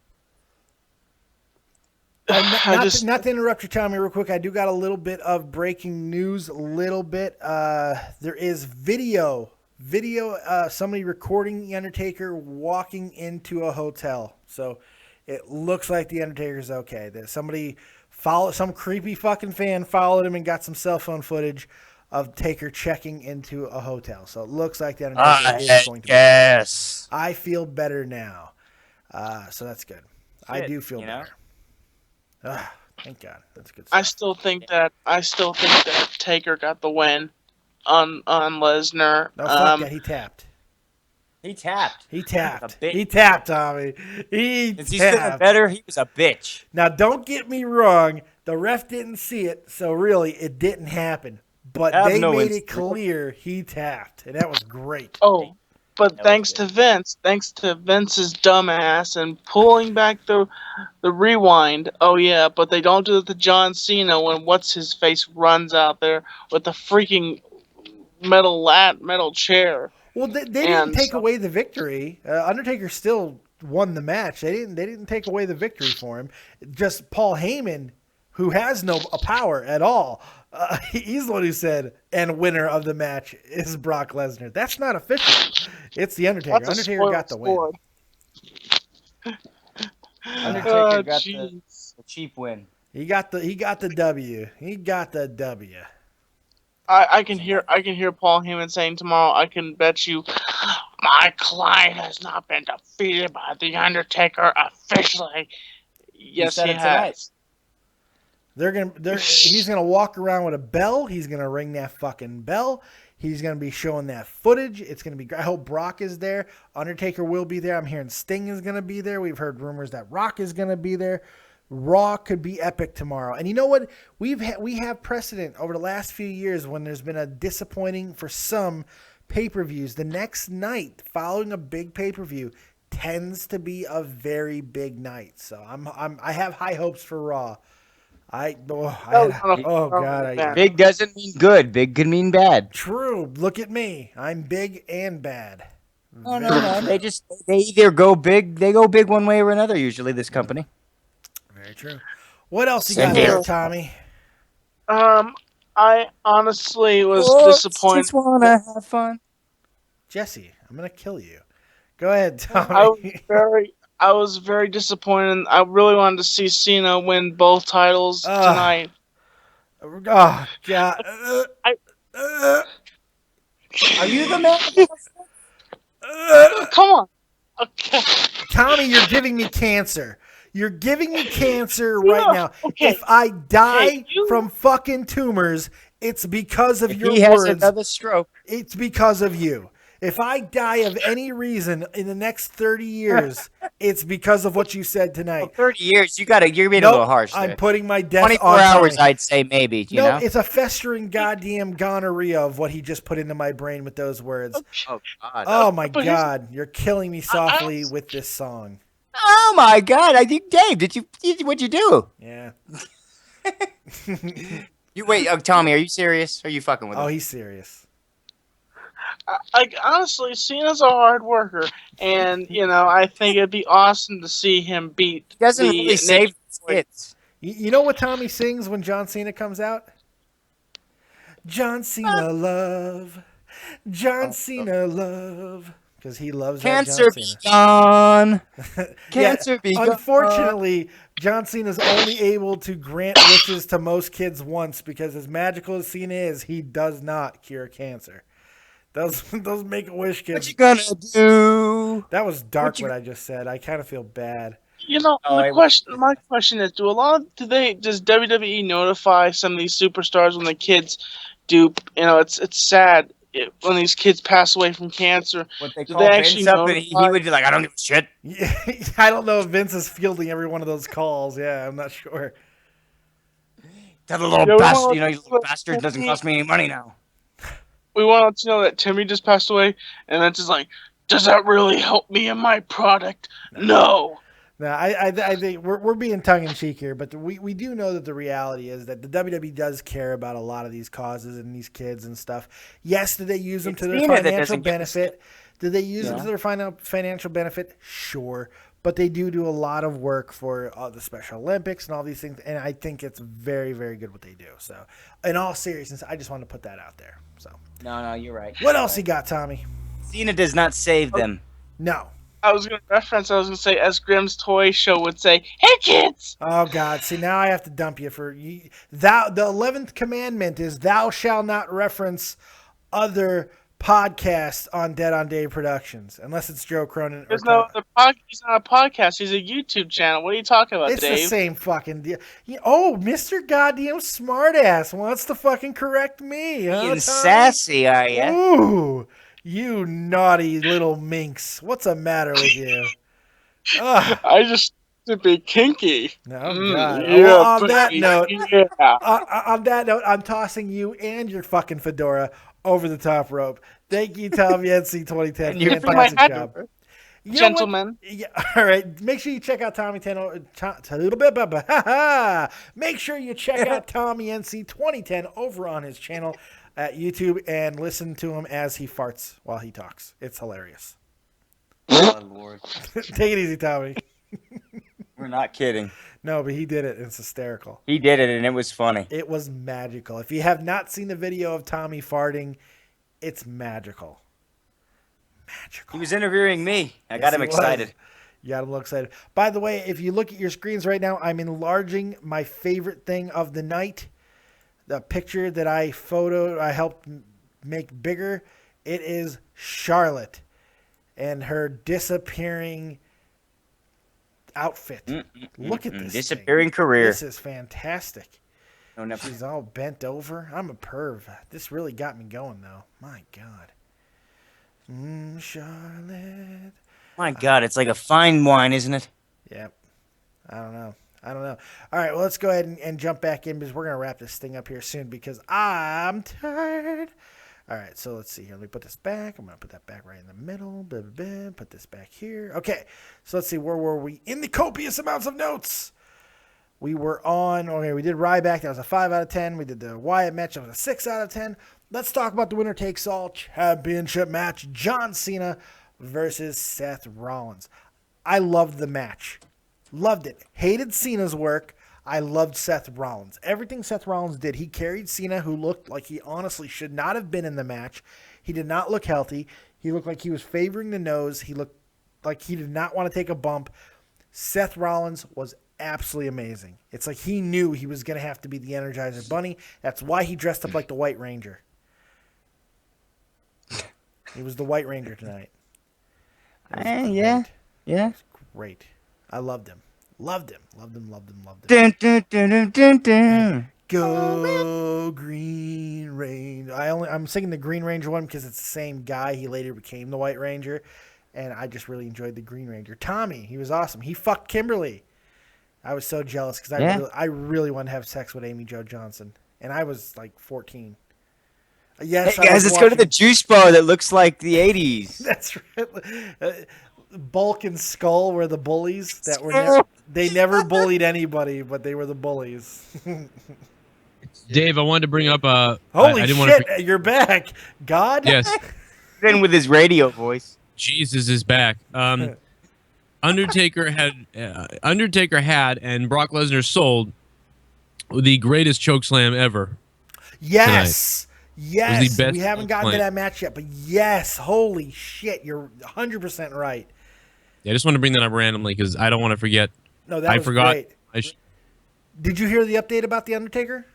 Not to interrupt you, Tommy, real quick. I do got a little bit of breaking news. There is video. Somebody recording the Undertaker walking into a hotel. So it looks like the Undertaker's okay. Some creepy fucking fan followed him and got some cell phone footage of Taker checking into a hotel. So it looks like the Undertaker is going to be okay. I feel better now. So that's good. I do feel better. Thank God. That's good stuff. I still think that Taker got the win on Lesnar. No, fuck that. He tapped. He tapped. He tapped, Tommy. Since he's feeling better, he was a bitch. Now, don't get me wrong. The ref didn't see it, so really, it didn't happen. But they made it clear he tapped, and that was great. Oh, but thanks to Vince's dumbass and pulling back the rewind. Oh yeah, but they don't do it to John Cena when what's-his-face runs out there with the freaking metal chair. Well, they didn't take away the victory. Undertaker still won the match. They didn't take away the victory for him. Just Paul Heyman, who has no power at all. He's the one who said, and winner of the match is Brock Lesnar. That's not official. It's the Undertaker. Undertaker got the win. Undertaker got the cheap win. He got the W. He got the W. I can hear Paul Heyman saying tomorrow, I can bet you my client has not been defeated by the Undertaker officially. Yes, he has. He's gonna walk around with a bell. He's gonna ring that fucking bell. He's gonna be showing that footage. It's gonna be great. I hope Brock is there. Undertaker will be there. I'm hearing Sting is gonna be there. We've heard rumors that Rock is gonna be there. Raw could be epic tomorrow. And you know what? We have precedent over the last few years when there's been a disappointing for some pay-per-views. The next night following a big pay-per-view tends to be a very big night. So I have high hopes for Raw. Big doesn't mean good. Big can mean bad. True. Look at me. I'm big and bad. No. They either go big. They go big one way or another. Usually, this company. Very true. What else you got there, Tommy? I honestly was disappointed. Just wanna have fun. Jesse, I'm gonna kill you. Go ahead, Tommy. I was very disappointed. I really wanted to see Cena win both titles tonight. Oh God! Are you the man? Come on. Okay. Tommy, you're giving me cancer. You're giving me cancer right now. Okay. If I die from fucking tumors, it's because of your words. He has another stroke. It's because of you. If I die of any reason in the next 30 years, it's because of what you said tonight. Well, 30 years, you're being a little harsh there. I'm putting my death 24 on 24 hours, I'd say maybe. You know? It's a festering goddamn gonorrhea of what he just put into my brain with those words. Oh, God. Oh, my God. You're killing me softly with this song. Oh, my God. I think, Dave, what'd you do? Yeah. Wait, Tommy, are you serious? Are you fucking with him? Oh, he's serious. Honestly, Cena's a hard worker, and I think it'd be awesome to see him beat. He doesn't really save hits. You know what Tommy sings when John Cena comes out? John Cena love, John Cena love, because he loves Cancer that John Cena. Be gone. Cancer be gone. Unfortunately, John Cena's only able to grant wishes to most kids once, because as magical as Cena is, he does not cure cancer. Those Make-A-Wish kids. What you gonna do? That was dark what I just said. I kind of feel bad. My question is, does WWE notify some of these superstars when the kids do? It's sad when these kids pass away from cancer. What they call Vince up, and he would be like, I don't give a shit. Yeah, I don't know if Vince is fielding every one of those calls. Yeah, I'm not sure. That little bastard, you little bastard doesn't cost me any money now. We want to know that Timmy just passed away, and that's just like, does that really help me in my product? No. No, I think we're being tongue in cheek here, but we do know that the reality is that the WWE does care about a lot of these causes and these kids and stuff. Yes, did they use them to their financial benefit? Did they use them to their financial benefit? Sure. But they do a lot of work for the Special Olympics and all these things, and I think it's very, very good what they do. So, in all seriousness, I just want to put that out there. So. No, you're right. What else you got, Tommy? Cena does not save them. No. I was going to say, as Grimm's Toy Show would say, hey, kids! Oh, God. See, now I have to dump you for... The 11th commandment is thou shalt not reference other podcasts on Dead on Dave Productions, unless it's Joe Cronin. He's not a podcast. He's a YouTube channel. What are you talking about, Dave? It's the same fucking deal. Oh, Mr. Goddamn Smartass wants to fucking correct me. Huh, Being sassy, are you? Ooh. You naughty little minx. What's the matter with you? I just to be kinky. Oh, God. Yeah, Well, on that note, yeah. on that note, I'm tossing you and your fucking fedora over the top rope. Thank you, Tom Yancey 2010. Fantastic job. Gentlemen. Yeah, all right. Make sure you check out Tommy 10. Make sure you check out Tommy NC 2010 over on his channel at YouTube and listen to him as he farts while he talks. It's hilarious. Oh, Lord. Take it easy, Tommy. We're not kidding. No, but he did it. It's hysterical. He did it, and it was funny. It was magical. If you have not seen the video of Tommy farting, it's magical. Magical. He was interviewing me. I got him excited. You got him a little excited. By the way, if you look at your screens right now, I'm enlarging my favorite thing of the night. The picture that I helped make bigger. It is Charlotte and her disappearing outfit. Look at this disappearing career. This is fantastic. She's all bent over. I'm a perv. This really got me going, though. My God. Charlotte. My God, it's like a fine wine, isn't it? Yep. I don't know. All right, well, let's go ahead and jump back in because we're going to wrap this thing up here soon because I'm tired. All right, so let's see here. Let me put this back. I'm going to put that back right in the middle. Put this back here. Okay, so let's see. Where were we? In the copious amounts of notes. We were on, we did Ryback. That was a 5 out of 10. We did the Wyatt match. That was a 6 out of 10. Let's talk about the winner takes all championship match. John Cena versus Seth Rollins. I loved the match. Loved it. Hated Cena's work. I loved Seth Rollins. Everything Seth Rollins did, he carried Cena, who looked like he honestly should not have been in the match. He did not look healthy. He looked like he was favoring the nose. He looked like he did not want to take a bump. Seth Rollins was absolutely amazing. It's like he knew he was going to have to be the Energizer Bunny. That's why he dressed up like the White Ranger. He was the White Ranger tonight. Yeah. Great. I loved him. Loved him. Dun, dun, dun, dun, dun, dun. Go Green Ranger. I'm singing the Green Ranger one because it's the same guy. He later became the White Ranger. And I just really enjoyed the Green Ranger. Tommy, he was awesome. He fucked Kimberly. I was so jealous because I really wanted to have sex with Amy Jo Johnson. And I was like 14. Yes, hey guys, let's go to the juice bar that looks like the 80s. That's right. Bulk and Skull were the bullies that were they never bullied anybody, but they were the bullies. Dave, I wanted to bring up holy shit, you're back. God? Yes. Then with his radio voice. Jesus is back. Undertaker had and Brock Lesnar sold the greatest chokeslam ever. Yes. Tonight. Yes, we haven't gotten to that match match yet, but yes, holy shit, you're 100% right. Yeah, I just want to bring that up randomly because I don't want to forget. No, that was forgot. Great. Did you hear the update about The Undertaker?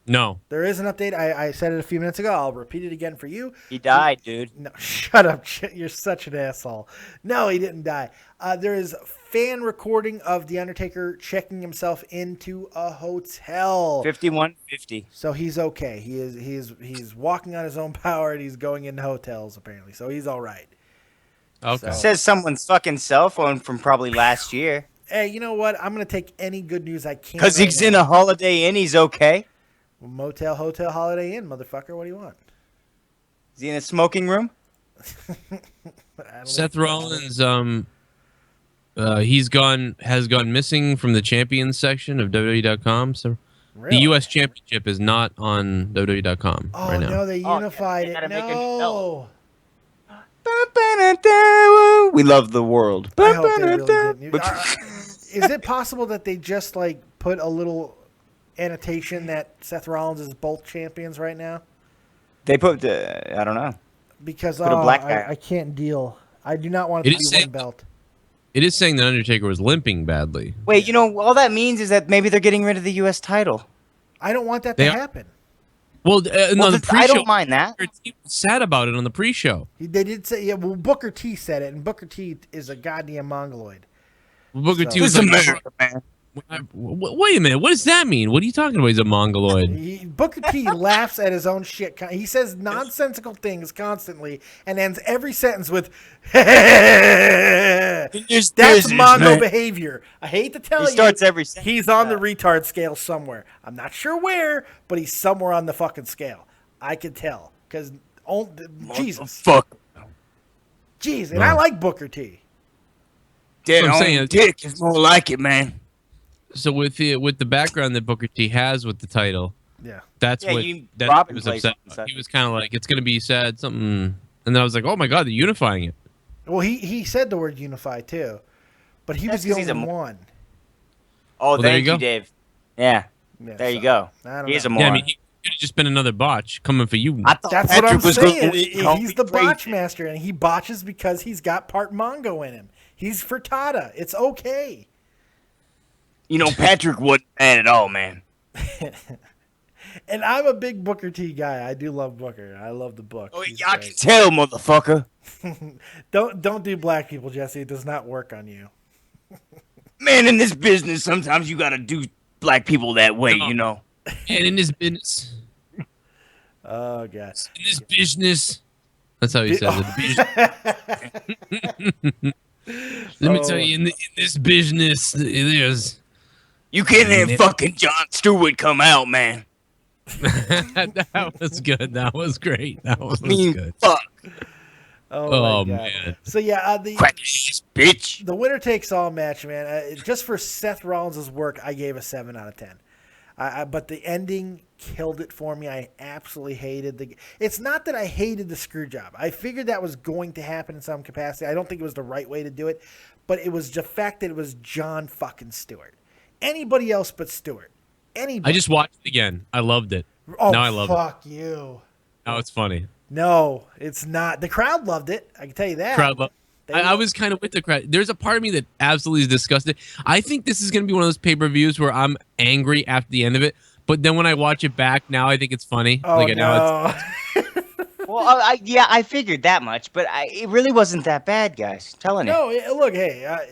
No. There is an update. I said it a few minutes ago. I'll repeat it again for you. He died, dude. No, shut up. You're such an asshole. No, he didn't die. There is fan recording of The Undertaker checking himself into a hotel. 5150. So he's okay. He's walking on his own power and he's going into hotels apparently. So he's all right. Okay. So. Says someone's fucking cell phone from probably last year. Hey, you know what? I'm going to take any good news I can. Because he's in a Holiday Inn, he's okay. Motel, hotel, Holiday Inn, motherfucker. What do you want? Is he in a smoking room? Seth Rollins, has gone missing from the champions section of WWE.com. So really? The U.S. Championship is not on WWE.com right now. No, they unified it. No. We love the world. I hope they really didn't. Is it possible that they just like put a little annotation that Seth Rollins is both champions right now? They put I don't know. Because a black guy. I can't deal. I do not want it to be one belt. It is saying that Undertaker was limping badly. Wait, all that means is that maybe they're getting rid of the U.S. title. I don't want that to happen. Well, no, the pre-show, I don't mind that. Booker T was sad about it on the pre-show. They did say, yeah. Well, Booker T said it, and Booker T is a goddamn mongoloid. Booker T was like, America, man. Wait a minute. What does that mean? What are you talking about? He's a mongoloid. Booker T laughs at his own shit. He says nonsensical things constantly and ends every sentence with that's Mongo behavior. I hate to tell you. He starts every sentence. He's on the retard scale somewhere. I'm not sure where, but he's somewhere on the fucking scale. I can tell. Because, Jesus. Fuck. Jeez, and I like Booker T. Dead on dick is more like it, man. So with the background that Booker T has with the title, that's what he was upset about. He was kind of like, it's going to be sad, something. And then I was like, oh my God, they're unifying it. Well, he said the word unify too, but he was the only one. Oh, thank you, Dave. Yeah, there you go. He's a moron. Yeah, I mean, he could have just been another botch coming for you. That's what I'm saying. He's the botch master, and he botches because he's got part Mongo in him. He's frittata. It's okay. You know, Patrick wasn't bad at all, man. And I'm a big Booker T guy. I do love Booker. I love the book. Oh, I can tell, motherfucker. Don't do black people, Jesse. It does not work on you. Man, in this business, sometimes you gotta do black people that way, you know. And in this business. Oh, God. In this business. That's how he says it. Let me tell you, in this business, there's... You can't have fucking Jon Stewart come out, man. That was good. That was great. That was good. Fuck. Oh man. So yeah, the bitch. The winner takes all match, man. Just for Seth Rollins' work, I gave a 7 out of 10. But the ending killed it for me. I absolutely hated It's not that I hated the screw job. I figured that was going to happen in some capacity. I don't think it was the right way to do it, but it was the fact that it was John fucking Stewart. Anybody else but Stewart. Anybody. I just watched it again. I loved it. Oh, now I love fuck you. Now it's funny. No, it's not. The crowd loved it. I can tell you that. Crowd loved I was kind of with the crowd. There's a part of me that absolutely is disgusted. I think this is going to be one of those pay-per-views where I'm angry after the end of it, but then when I watch it back now, I think it's funny. Oh, no. Well, I figured that much, but it really wasn't that bad, guys. I'm telling you. No, look, hey,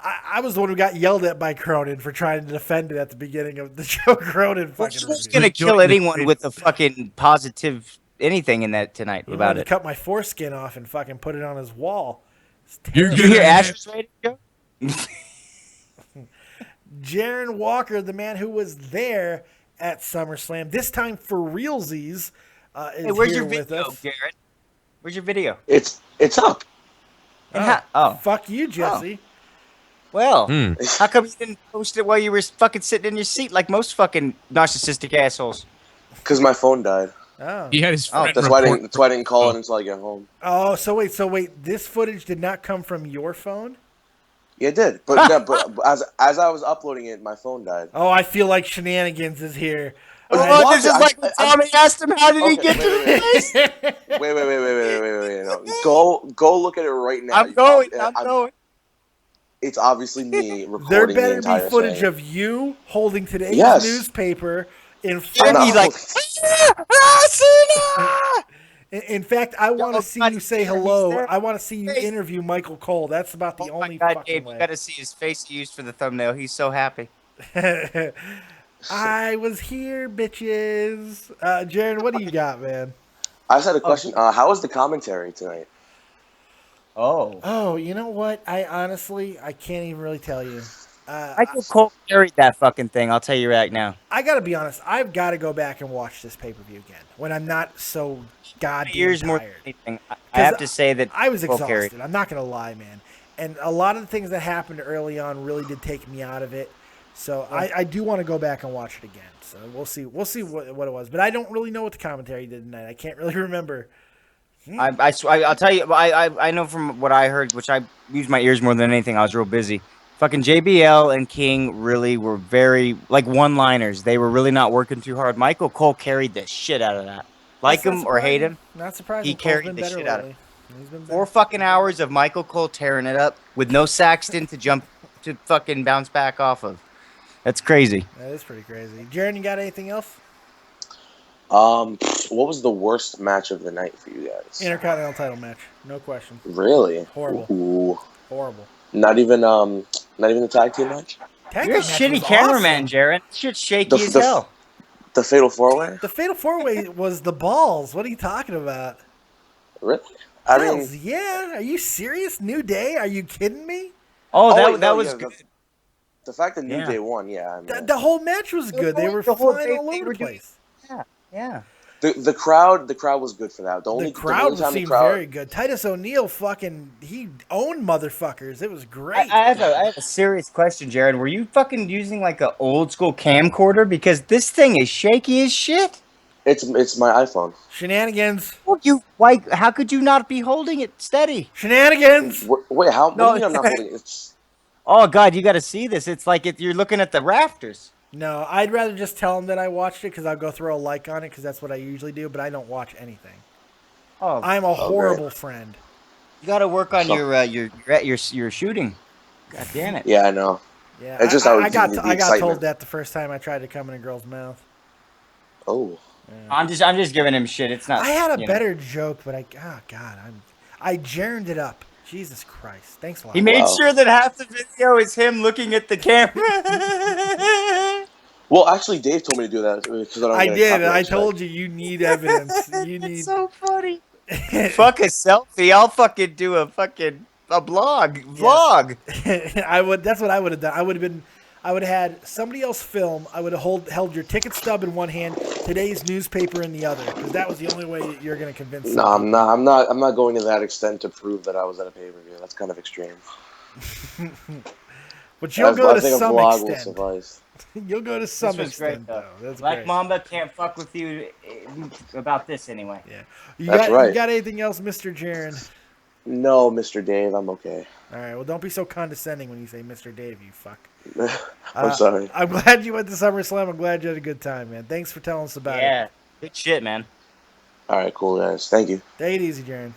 I was the one who got yelled at by Cronin for trying to defend it at the beginning of the Joe Cronin fucking review. Who's going to kill anyone with a fucking positive anything in that tonight about it? Cut my foreskin off and fucking put it on his wall. You hear Ash's rating, Joe? Jaron Walker, the man who was there at SummerSlam, this time for realsies, is where's here your with video, us. Garrett? Where's your video? It's up. Fuck you, Jesse. Well, how come you didn't post it while you were fucking sitting in your seat like most fucking narcissistic assholes? Because my phone died. Oh. He had his friend that's why I didn't call it until I get home. Oh, so wait. This footage did not come from your phone? Yeah, it did. But, but as I was uploading it, my phone died. Oh, I feel like shenanigans is here. Oh, this is like when Tommy asked him, how did he get to the place? Wait. No. Go look at it right now. I'm going. It's obviously me recording There the better entire be footage thing. of you holding today's Yes. newspaper in front And of he's like, In fact, I want to see you say hello. I want to see you interview Michael Cole. That's about the only fucking Dave, way. you gotta see his face he used for the thumbnail. He's so happy. I was here, bitches. Jaron, what do you got, man? I just had a question. How was the commentary tonight? Oh, you know what? I can't even really tell you. Michael Cole carried that fucking thing. I'll tell you right now. I gotta be honest. I've got to go back and watch this pay-per-view again when I'm not so goddamn tired. More than anything, I have to say that I was Cole exhausted. carried. I'm not gonna lie, man. And a lot of the things that happened early on really did take me out of it. So I do want to go back and watch it again. So we'll see what it was. But I don't really know what the commentary did tonight. I can't really remember. I'll tell you. I know from what I heard, which I used my ears more than anything. I was real busy. Fucking JBL and King really were very like one-liners. They were really not working too hard. Michael Cole carried the shit out of that. Like him or hate him, not surprising. He carried the shit out of it. 4 fucking hours of Michael Cole tearing it up with no Saxton to fucking bounce back off of. That's crazy. That is pretty crazy. Jaron, you got anything else? What was the worst match of the night for you guys? Intercontinental title match, no question. Really? Horrible. Ooh. Horrible. Not even the tag team match? You're a shitty cameraman, awesome. Jaron. Shit's shaky as hell. The Fatal 4-Way? The Fatal 4-Way was the balls. What are you talking about? Really? Hells, yeah. Are you serious? New Day? Are you kidding me? Oh, that was good. The fact that New Day won, yeah. I mean, the whole match was good. They were flying all over the place. Yeah. The crowd was good for that. The crowd seemed very good. Titus O'Neil he owned motherfuckers. It was great. I have a serious question, Jared. Were you fucking using like an old school camcorder? Because this thing is shaky as shit. It's my iPhone. Shenanigans. How could you not be holding it steady? Shenanigans. Wait, how? No, I'm not holding it. Oh God, you got to see this. It's like you're looking at the rafters. No, I'd rather just tell them that I watched it because I'll go throw a like on it because that's what I usually do. But I don't watch anything. Oh, I'm a horrible friend. You got to work on your shooting. God damn it. Yeah, I know. Yeah, I got told that the first time I tried to come in a girl's mouth. Oh. Yeah. I'm just giving him shit. It's not. I had a better joke, but I jarred it up. Jesus Christ! Thanks a lot. He made sure that half the video is him looking at the camera. Well, actually, Dave told me to do that because I did. I told you need evidence. It's so funny. Fuck a selfie. I'll fucking do a vlog. I would. That's what I would have done. I would have had somebody else film. I would have held your ticket stub in one hand, today's newspaper in the other, because that was the only way you're going to convince. No, I'm not. I'm not going to that extent to prove that I was at a pay-per-view. That's kind of extreme. But you'll go to some extent. You'll go to some extent, though. That's Black Mamba can't fuck with you about this anyway. Yeah, That's right. You got anything else, Mr. Jaron? No, Mr. Dave, I'm okay. All right, well, don't be so condescending when you say Mr. Dave, you fuck. I'm sorry. I'm glad you went to SummerSlam. I'm glad you had a good time, man. Thanks for telling us about it. Yeah, good shit, man. All right, cool, guys. Thank you. Take it easy, Jaron.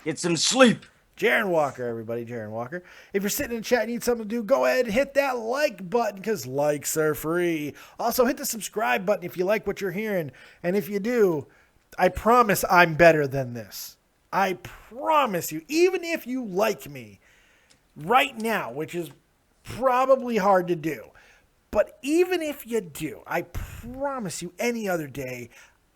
Get some sleep. Jaron Walker, everybody. Jaron Walker. If you're sitting in chat and need something to do, go ahead and hit that like button because likes are free. Also, hit the subscribe button if you like what you're hearing. And if you do, I promise I'm better than this. I promise you, even if you like me right now, which is probably hard to do, but even if you do, I promise you any other day,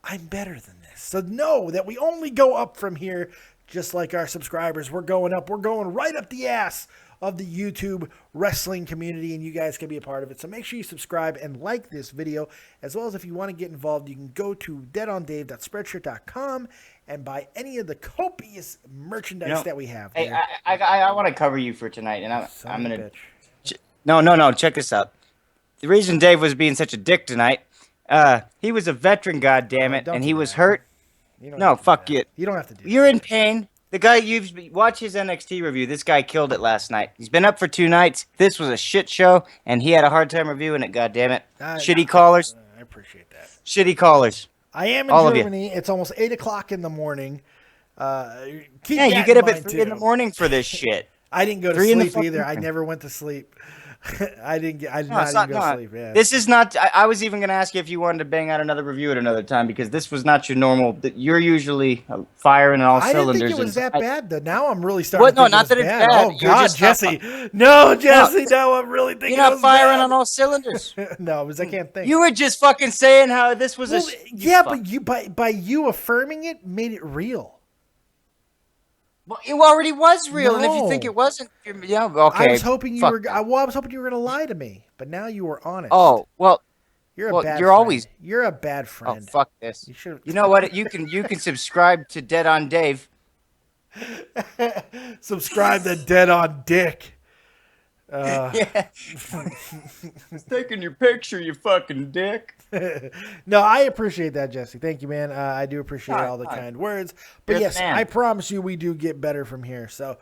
I'm better than this. So know that we only go up from here, just like our subscribers. We're going up. We're going right up the ass of the YouTube wrestling community, and you guys can be a part of it. So make sure you subscribe and like this video, as well as if you want to get involved, you can go to deadondave.spreadshirt.com and buy any of the copious merchandise that we have there. Hey, I want to cover you for tonight, and I'm going to... No, check this out. The reason Dave was being such a dick tonight, he was a veteran, goddammit, and he was hurt. No, fuck you. You don't have to do that. You're in pain. The guy, watch his NXT review. This guy killed it last night. He's been up for 2 nights. This was a shit show, and he had a hard time reviewing it, goddammit. Shitty callers. I appreciate that. Shitty callers. I am in Germany. It's almost 8 o'clock in the morning. You get up at 3 in the morning for this shit. I didn't go to sleep either. I never went to sleep. I did not even go to sleep. Yeah. This is not. I was even going to ask you if you wanted to bang out another review at another time because this was not your normal. You're usually firing on all cylinders. I didn't think it was that bad. Though now I'm really starting. No, not that it's bad. Oh God, Jesse! No, Jesse! Now I'm really thinking. You're not firing on all cylinders. No, because I can't think. You were just fucking saying how this was but by you affirming it made it real. Well, it already was real, and if you think it wasn't, okay. I was hoping you were. I was hoping you were going to lie to me, but now you were honest. Oh well, you're a bad. You're a bad friend. Oh fuck this! You know what? You can subscribe to Dead on Dave. Subscribe to Dead on Dick. Yeah. It's taking your picture, you fucking dick. No, I appreciate that, Jesse. Thank you, man. I do appreciate all the kind words. But yes, I promise you we do get better from here. So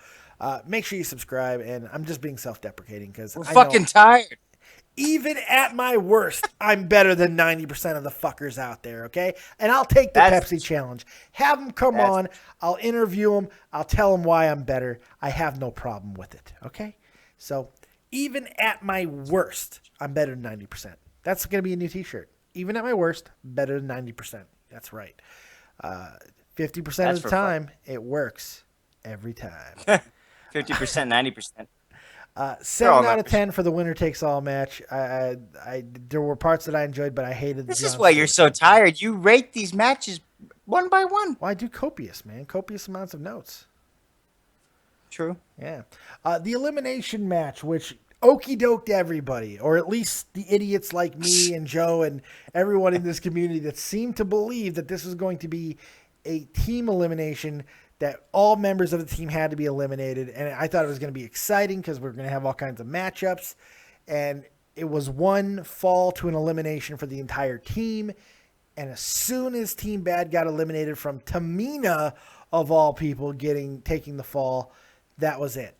make sure you subscribe. And I'm just being self-deprecating because we're fucking tired. Even at my worst, I'm better than 90% of the fuckers out there, okay? And I'll take the Pepsi challenge. Have them come on. I'll interview them. I'll tell them why I'm better. I have no problem with it, okay? So even at my worst, I'm better than 90%. That's going to be a new t-shirt. Even at my worst, better than 90%. That's right. 50% of the time, it works every time. 50%, 7 out of 10 for the winner takes all match. There were parts that I enjoyed, but I hated. This is why you're so tired. You rate these matches one by one. Well, I do copious amounts of notes. True. Yeah. The elimination match, which okey-doked everybody, or at least the idiots like me and Joe and everyone in this community that seemed to believe that this was going to be a team elimination, that all members of the team had to be eliminated. And I thought it was going to be exciting because we're going to have all kinds of matchups. And it was one fall to an elimination for the entire team. And as soon as Team Bad got eliminated from Tamina, of all people, taking the fall, that was it.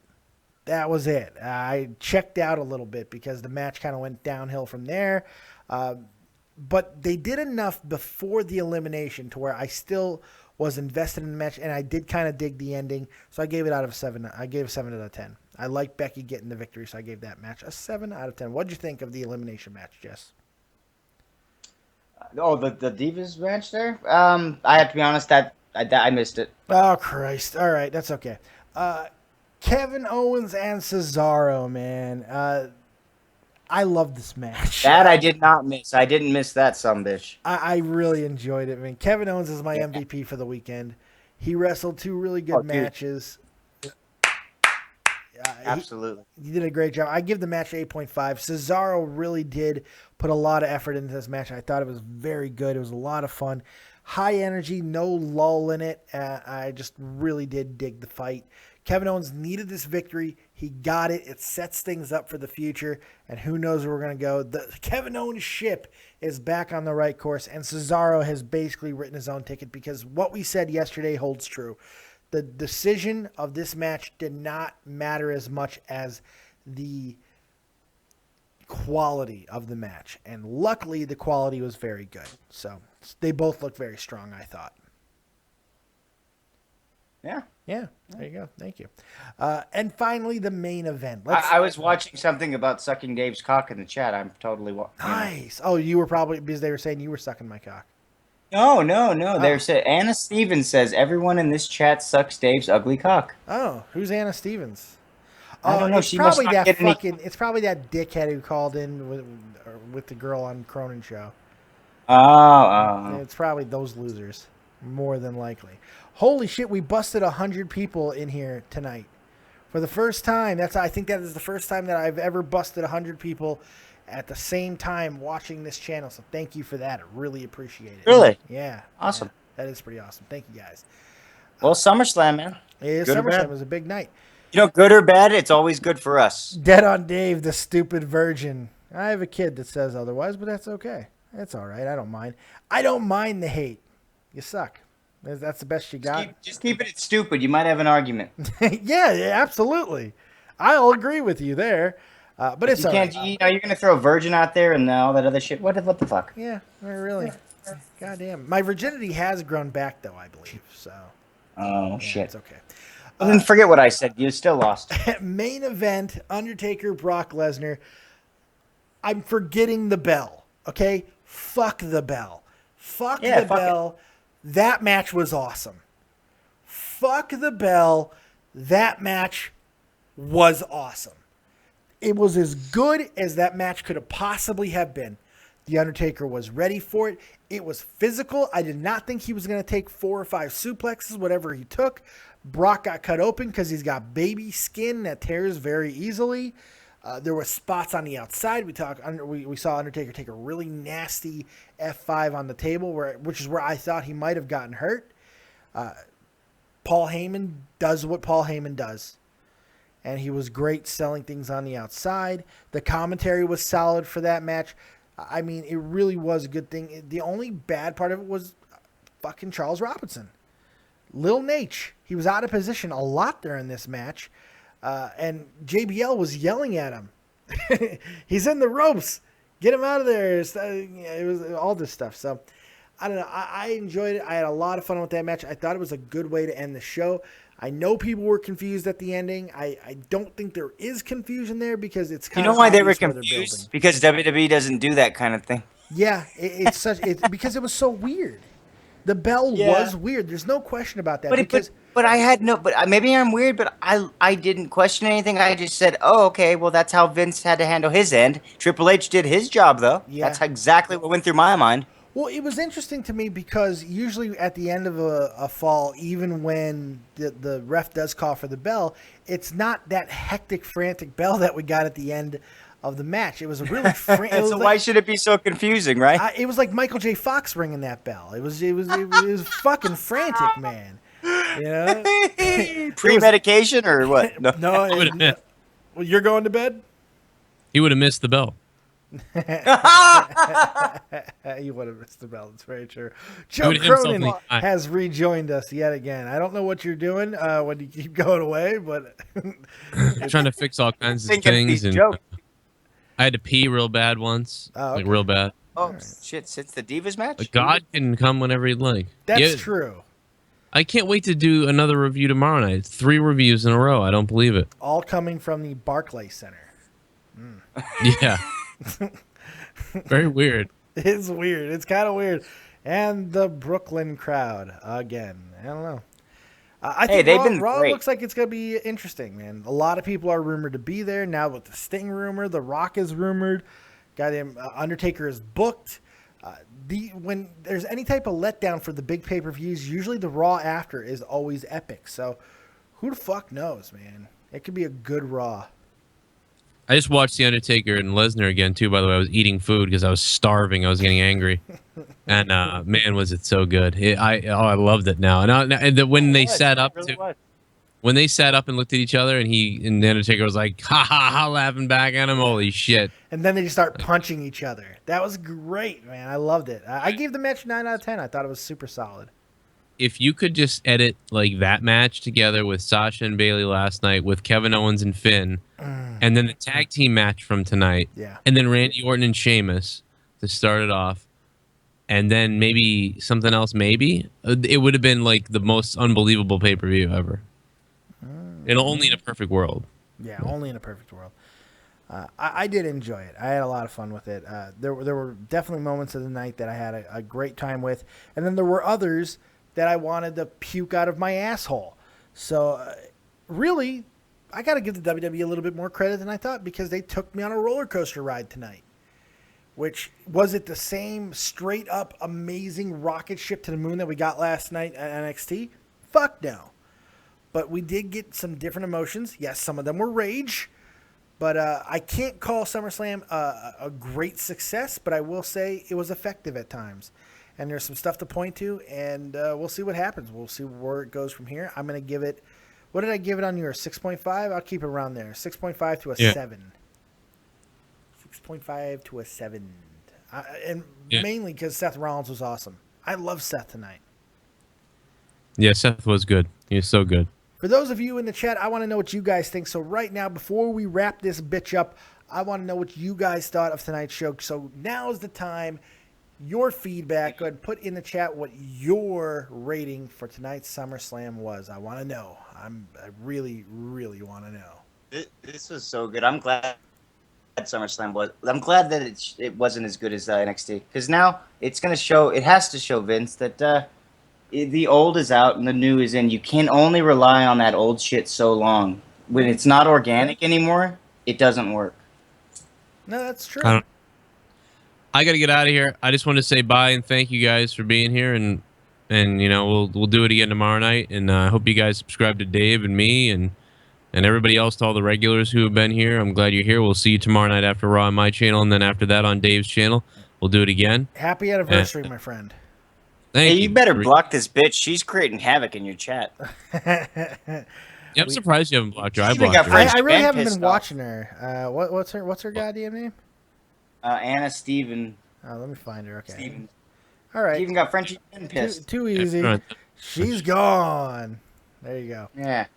That was it. I checked out a little bit because the match kind of went downhill from there. But they did enough before the elimination to where I still was invested in the match, and I did kind of dig the ending, so I gave it out of 7. I gave it 7 out of 10. I like Becky getting the victory, so I gave that match a 7 out of 10. What did you think of the elimination match, Jess? Oh, the Divas match there? I have to be honest, that I missed it. Oh, Christ. All right, that's okay. Kevin Owens and Cesaro, man. I love this match. That I did not miss. I didn't miss that sumbitch. I really enjoyed it, man. Kevin Owens is my MVP for the weekend. He wrestled 2 really good matches. Absolutely. He did a great job. I give the match 8.5. Cesaro really did put a lot of effort into this match. I thought it was very good. It was a lot of fun. High energy, no lull in it. I just really did dig the fight. Kevin Owens needed this victory. He got it. It sets things up for the future, and who knows where we're going to go. The Kevin Owens ship is back on the right course, and Cesaro has basically written his own ticket because what we said yesterday holds true. The decision of this match did not matter as much as the quality of the match, and luckily the quality was very good. So they both looked very strong, I thought. Yeah, there you go. Thank you. And finally, the main event. I was watching something about sucking Dave's cock in the chat. I'm totally... Nice. Oh, you were probably... Because they were saying you were sucking my cock. No. They're saying... Anna Stevens says, everyone in this chat sucks Dave's ugly cock. Oh, who's Anna Stevens? I don't know. It's probably that fucking... It's probably that dickhead who called in with the girl on Cronin show. Oh. It's probably those losers. More than likely. Holy shit, we busted 100 people in here tonight. For the first time. I think that is the first time that I've ever busted 100 people at the same time watching this channel. So thank you for that. I really appreciate it. Really? Yeah. Awesome. Yeah, that is pretty awesome. Thank you, guys. Well, SummerSlam, man. Yeah, SummerSlam was a big night. You know, good or bad, it's always good for us. Dead on Dave, the stupid virgin. I have a kid that says otherwise, but that's okay. That's all right. I don't mind. I don't mind the hate. You suck. That's the best you got. Just keep it stupid. You might have an argument. yeah, absolutely. I'll agree with you there. But it's you can't. Right. You're gonna throw virgin out there and all that other shit. What the fuck? Yeah, really. Goddamn. My virginity has grown back though, I believe. So. Oh shit. It's okay. Well, then forget what I said. You still lost. Main event: Undertaker, Brock Lesnar. I'm forgetting the bell. Okay, fuck the bell. Fuck the bell. That match was awesome. Fuck the bell. That match was awesome. It was as good as that match could have possibly have been. The Undertaker was ready for it. It was physical. I did not think he was going to take 4 or 5 suplexes, whatever he took. Brock got cut open because he's got baby skin that tears very easily. There were spots on the outside. We saw Undertaker take a really nasty F5 on the table, which is where I thought he might have gotten hurt. Paul Heyman does what Paul Heyman does, and he was great selling things on the outside. The commentary was solid for that match. I mean, it really was a good thing. The only bad part of it was fucking Charles Robinson. Lil Nate, he was out of position a lot during this match. And JBL was yelling at him. He's in the ropes. Get him out of there. It was all this stuff. So, I don't know. I enjoyed it. I had a lot of fun with that match. I thought it was a good way to end the show. I know people were confused at the ending. I don't think there is confusion there because it's kind of... You know why they were confused? Because WWE doesn't do that kind of thing. Yeah, it's because it was so weird. The bell was weird. There's no question about that. But I had no. But maybe I'm weird. But I didn't question anything. I just said, oh, okay. Well, that's how Vince had to handle his end. Triple H did his job, though. Yeah. That's exactly what went through my mind. Well, it was interesting to me because usually at the end of a fall, even when the ref does call for the bell, it's not that hectic, frantic bell that we got at the end of the match. It was a really so why should it be so confusing, right? It was like Michael J. Fox ringing that bell. It was fucking frantic, man. You know, pre-medication or what? No. Well, you're going to bed. He would have missed the bell. You would have missed the bell. It's very true. Joe Cronin has rejoined us yet again. I don't know what you're doing when you keep going away, but I'm trying to fix all kinds of things. And I had to pee real bad once, like real bad. Oh shit! Since the Divas match, God can come whenever he'd like. That's true. I can't wait to do another review tomorrow night. 3 reviews in a row. I don't believe it. All coming from the Barclays Center. Yeah. Very weird. It's weird. It's kind of weird. And the Brooklyn crowd again. I don't know. I think Raw looks like it's going to be interesting, man. A lot of people are rumored to be there. Now with the Sting rumor, The Rock is rumored. Goddamn, Undertaker is booked. When there's any type of letdown for the big pay-per-views, usually the Raw after is always epic. So who the fuck knows, man? It could be a good Raw. I just watched The Undertaker and Lesnar again, too, by the way. I was eating food because I was starving. I was getting angry. And, man, was it so good. I loved it now. And when they sat up when they sat up and looked at each other and The Undertaker was like, ha, ha, ha, laughing back at him. Holy shit. And then they just start punching each other. That was great, man. I loved it. I gave the match 9 out of 10. I thought it was super solid. If you could just edit like that match together with Sasha and Bayley last night with Kevin Owens and Finn, and then the tag team match from tonight, and then Randy Orton and Sheamus to start it off, and then maybe something else, maybe it would have been like the most unbelievable pay-per-view ever. Only in a perfect world. Yeah, only in a perfect world. I did enjoy it. I had a lot of fun with it. There were definitely moments of the night that I had a great time with, and then there were others that I wanted to puke out of my asshole. So, really, I got to give the WWE a little bit more credit than I thought because they took me on a roller coaster ride tonight. Which, was it the same straight up amazing rocket ship to the moon that we got last night at NXT? Fuck no. But we did get some different emotions. Yes, some of them were rage. But I can't call SummerSlam a great success, but I will say it was effective at times. And there's some stuff to point to, and we'll see what happens. We'll see where it goes from here. I'm going to give it, what did I give it on yours? 6.5? I'll keep it around there. 6.5 to a 7. 6.5 to a 7. Mainly because Seth Rollins was awesome. I love Seth tonight. Yeah, Seth was good. He was so good. For those of you in the chat, I want to know what you guys think. So right now, before we wrap this bitch up, I want to know what you guys thought of tonight's show. So now's the time. Your feedback. Go ahead and put in the chat what your rating for tonight's SummerSlam was. I want to know. I really, really want to know. This was so good. I'm glad SummerSlam was. I'm glad that it wasn't as good as NXT because now it's going to show. It has to show Vince that the old is out and the new is in. You can only rely on that old shit so long. When it's not organic anymore, it doesn't work. No, that's true. I got to get out of here. I just want to say bye and thank you guys for being here, and you know we'll do it again tomorrow night. And I hope you guys subscribe to Dave and me and everybody else, to all the regulars who have been here. I'm glad you're here. We'll see you tomorrow night after Raw on my channel, and then after that on Dave's channel. We'll do it again. Happy anniversary, my friend. Hey, you better block this bitch. She's creating havoc in your chat. Yeah, I'm surprised you haven't blocked her. I blocked her. I really haven't been watching her. What's her goddamn name? Anna Steven. Oh, let me find her. Okay. Steven. All right. Steven got Frenchie pissed. Too easy. She's gone. There you go. Yeah.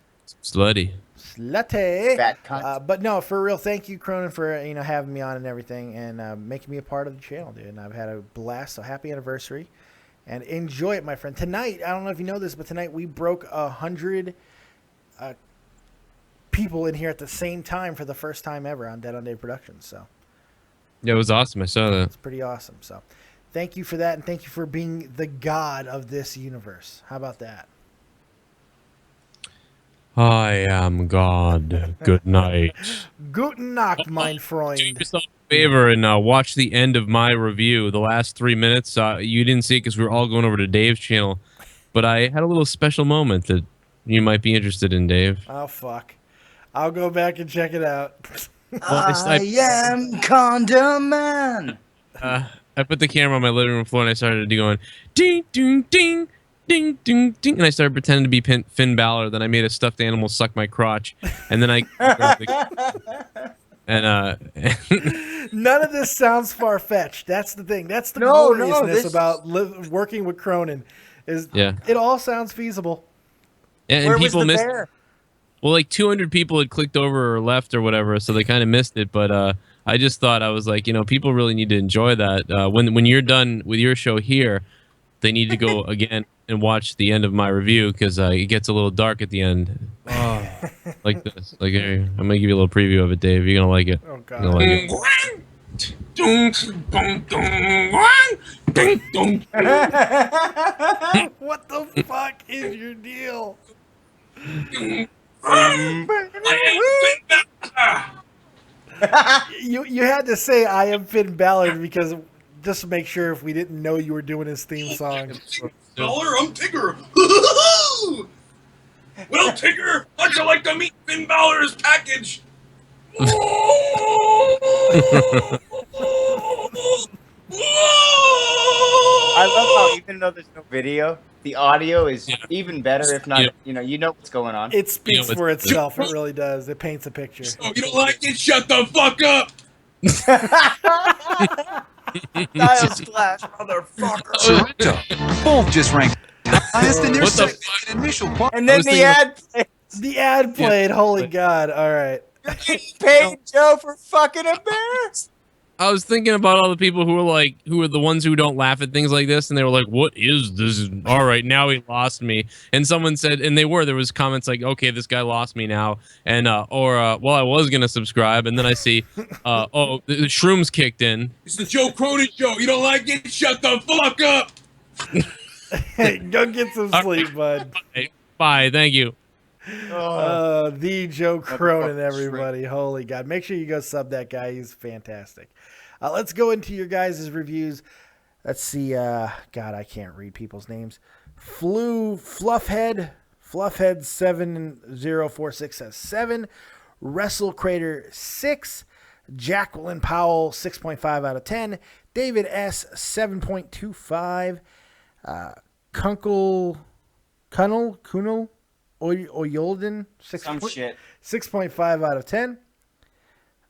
Slutty. Fat cunt. But no, for real, thank you, Cronin, for having me on and everything, and making me a part of the channel, dude. And I've had a blast. So happy anniversary, and enjoy it, my friend. Tonight, I don't know if you know this, but tonight we broke 100 people in here at the same time for the first time ever on Dead on Dave Productions. So. Yeah, it was awesome. I saw that. It's pretty awesome. So, Thank you for that, and thank you for being the god of this universe. How about that? I am God. Good night. Guten Nacht, mein Do Freund. yourself a favor and watch the end of my review. The last 3 minutes, you didn't see it because we were all going over to Dave's channel. But I had a little special moment that you might be interested in, Dave. Oh, fuck. I'll go back and check it out. I am Condom Man. I put the camera on my living room floor and I started going ding, ding, ding. Ding, ding, ding, and I started pretending to be Finn Balor. Then I made a stuffed animal suck my crotch, and then I none of this sounds far fetched. That's the thing. That's the gloriousness about working with Cronin. It all sounds feasible. And Where people was the missed. bear? Well, like 200 people had clicked over or left or whatever, so they kind of missed it. But I just thought, I was like, people really need to enjoy that. When you're done with your show here, they need to go again and watch the end of my review because it gets a little dark at the end. Oh, like this. Like here, I'm gonna give you a little preview of it, Dave. You're gonna like it. Oh God. You're gonna like it. What the fuck is your deal? You had to say I am Finn Balor because just to make sure if we didn't know you were doing his theme song. Balor, I'm Tigger. Well, Tigger, how'd you like to meet Finn Balor's package? I love how even though there's no video, the audio is even better. If not, you know what's going on. It speaks for itself. It really does. It paints a picture. So you don't like it? Shut the fuck up. Styles Clash, motherfucker. Sorrento. Both just ranked highest in their segment initial part. And then the ad played. The ad played. Holy God. All right. You're getting paid, Joe, for fucking embarrassed. I was thinking about all the people who are the ones who don't laugh at things like this, and they were like, "What is this? All right, now he lost me." And someone said, and there was comments like, "Okay, this guy lost me now," and well, I was gonna subscribe, and then I see, oh, the shrooms kicked in. It's the Joe Cronin show. You don't like it? Shut the fuck up. Hey, go get some sleep, bud. Bye. Thank you. The Joe Cronin, everybody. Holy God. Make sure you go sub that guy. He's fantastic. Let's go into your guys' reviews. Let's see. God, I can't read people's names. Fluffhead 70446 says 7. Wrestle Crater 6. Jacqueline Powell 6.5 out of 10. David S 7.25. Kunal Oyolden 6.5 out of 10.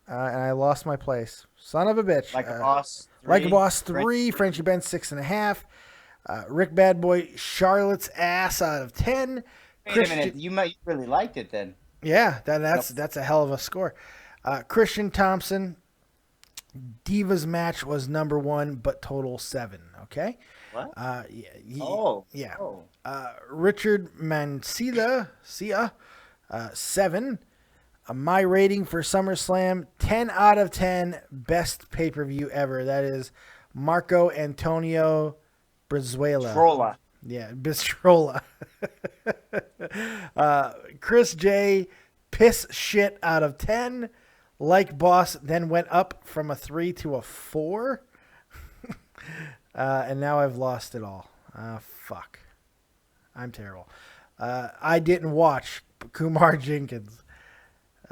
And I lost my place. Son of a bitch. Like a boss. Like a boss 3. Frenchie Ben 6.5. Rick Bad Boy Charlotte's ass out of 10. Wait a minute. You really liked it then. Yeah, that's a hell of a score. Christian Thompson. Divas match was number 1, but total 7. Okay. What? Yeah. Richard Mancilla, 7. My rating for SummerSlam, 10 out of 10. Best pay-per-view ever. That is Marco Antonio Brizuela. Bistrola. Yeah, Bistrola. Chris J, piss shit out of 10. Like Boss then went up from a 3 to a 4. And now I've lost it all. Fuck. I'm terrible. I didn't watch Kumar Jenkins.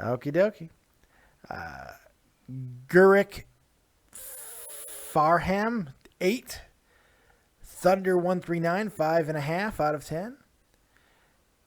Okie dokie. Gurik Farham, 8. Thunder 139, 5.5 out of 10.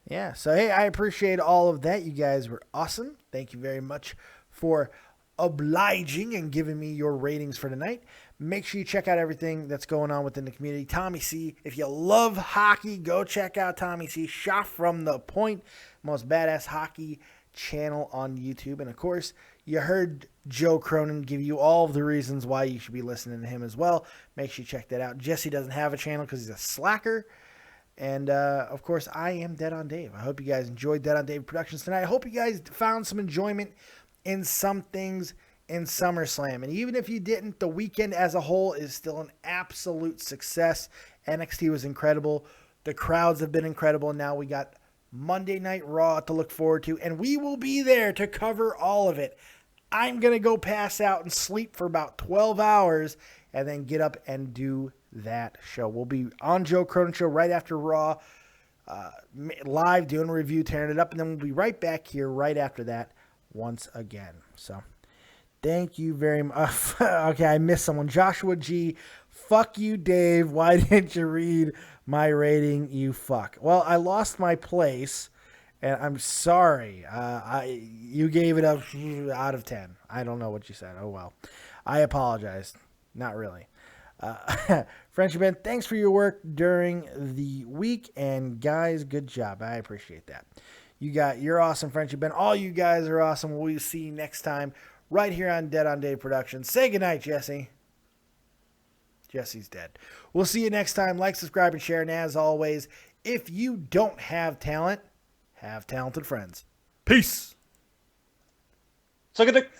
Yeah, so hey, I appreciate all of that. You guys were awesome. Thank you very much for obliging and giving me your ratings for tonight. Make sure you check out everything that's going on within the community. Tommy C, if you love hockey, go check out Tommy C. Shot from the Point, most badass hockey channel on YouTube. And of course, you heard Joe Cronin give you all of the reasons why you should be listening to him as well. Make sure you check that out. Jesse doesn't have a channel because he's a slacker. And, of course, I am Dead on Dave. I hope you guys enjoyed Dead on Dave Productions tonight. I hope you guys found some enjoyment in some things in SummerSlam. And even if you didn't, the weekend as a whole is still an absolute success. NXT was incredible. The crowds have been incredible. Now we got Monday Night Raw to look forward to, and we will be there to cover all of it. I'm going to go pass out and sleep for about 12 hours and then get up and do that show. We'll be on Joe Cronin Show right after Raw, live doing a review, tearing it up, and then we'll be right back here right after that once again. So thank you very much. Okay, I missed someone. Joshua G. Fuck you, Dave. Why didn't you read my rating, you fuck? Well, I lost my place, and I'm sorry. You gave it a out of 10. I don't know what you said. Oh, well. I apologize. Not really. Frenchie Ben, thanks for your work during the week, and guys, good job. I appreciate that. You're awesome, Frenchie Ben. All you guys are awesome. We'll see you next time right here on Dead on Dave Productions. Say goodnight, Jesse. Jesse's dead. We'll see you next time. Like, subscribe, and share. And as always, if you don't have talent, have talented friends. Peace. Suck a dick.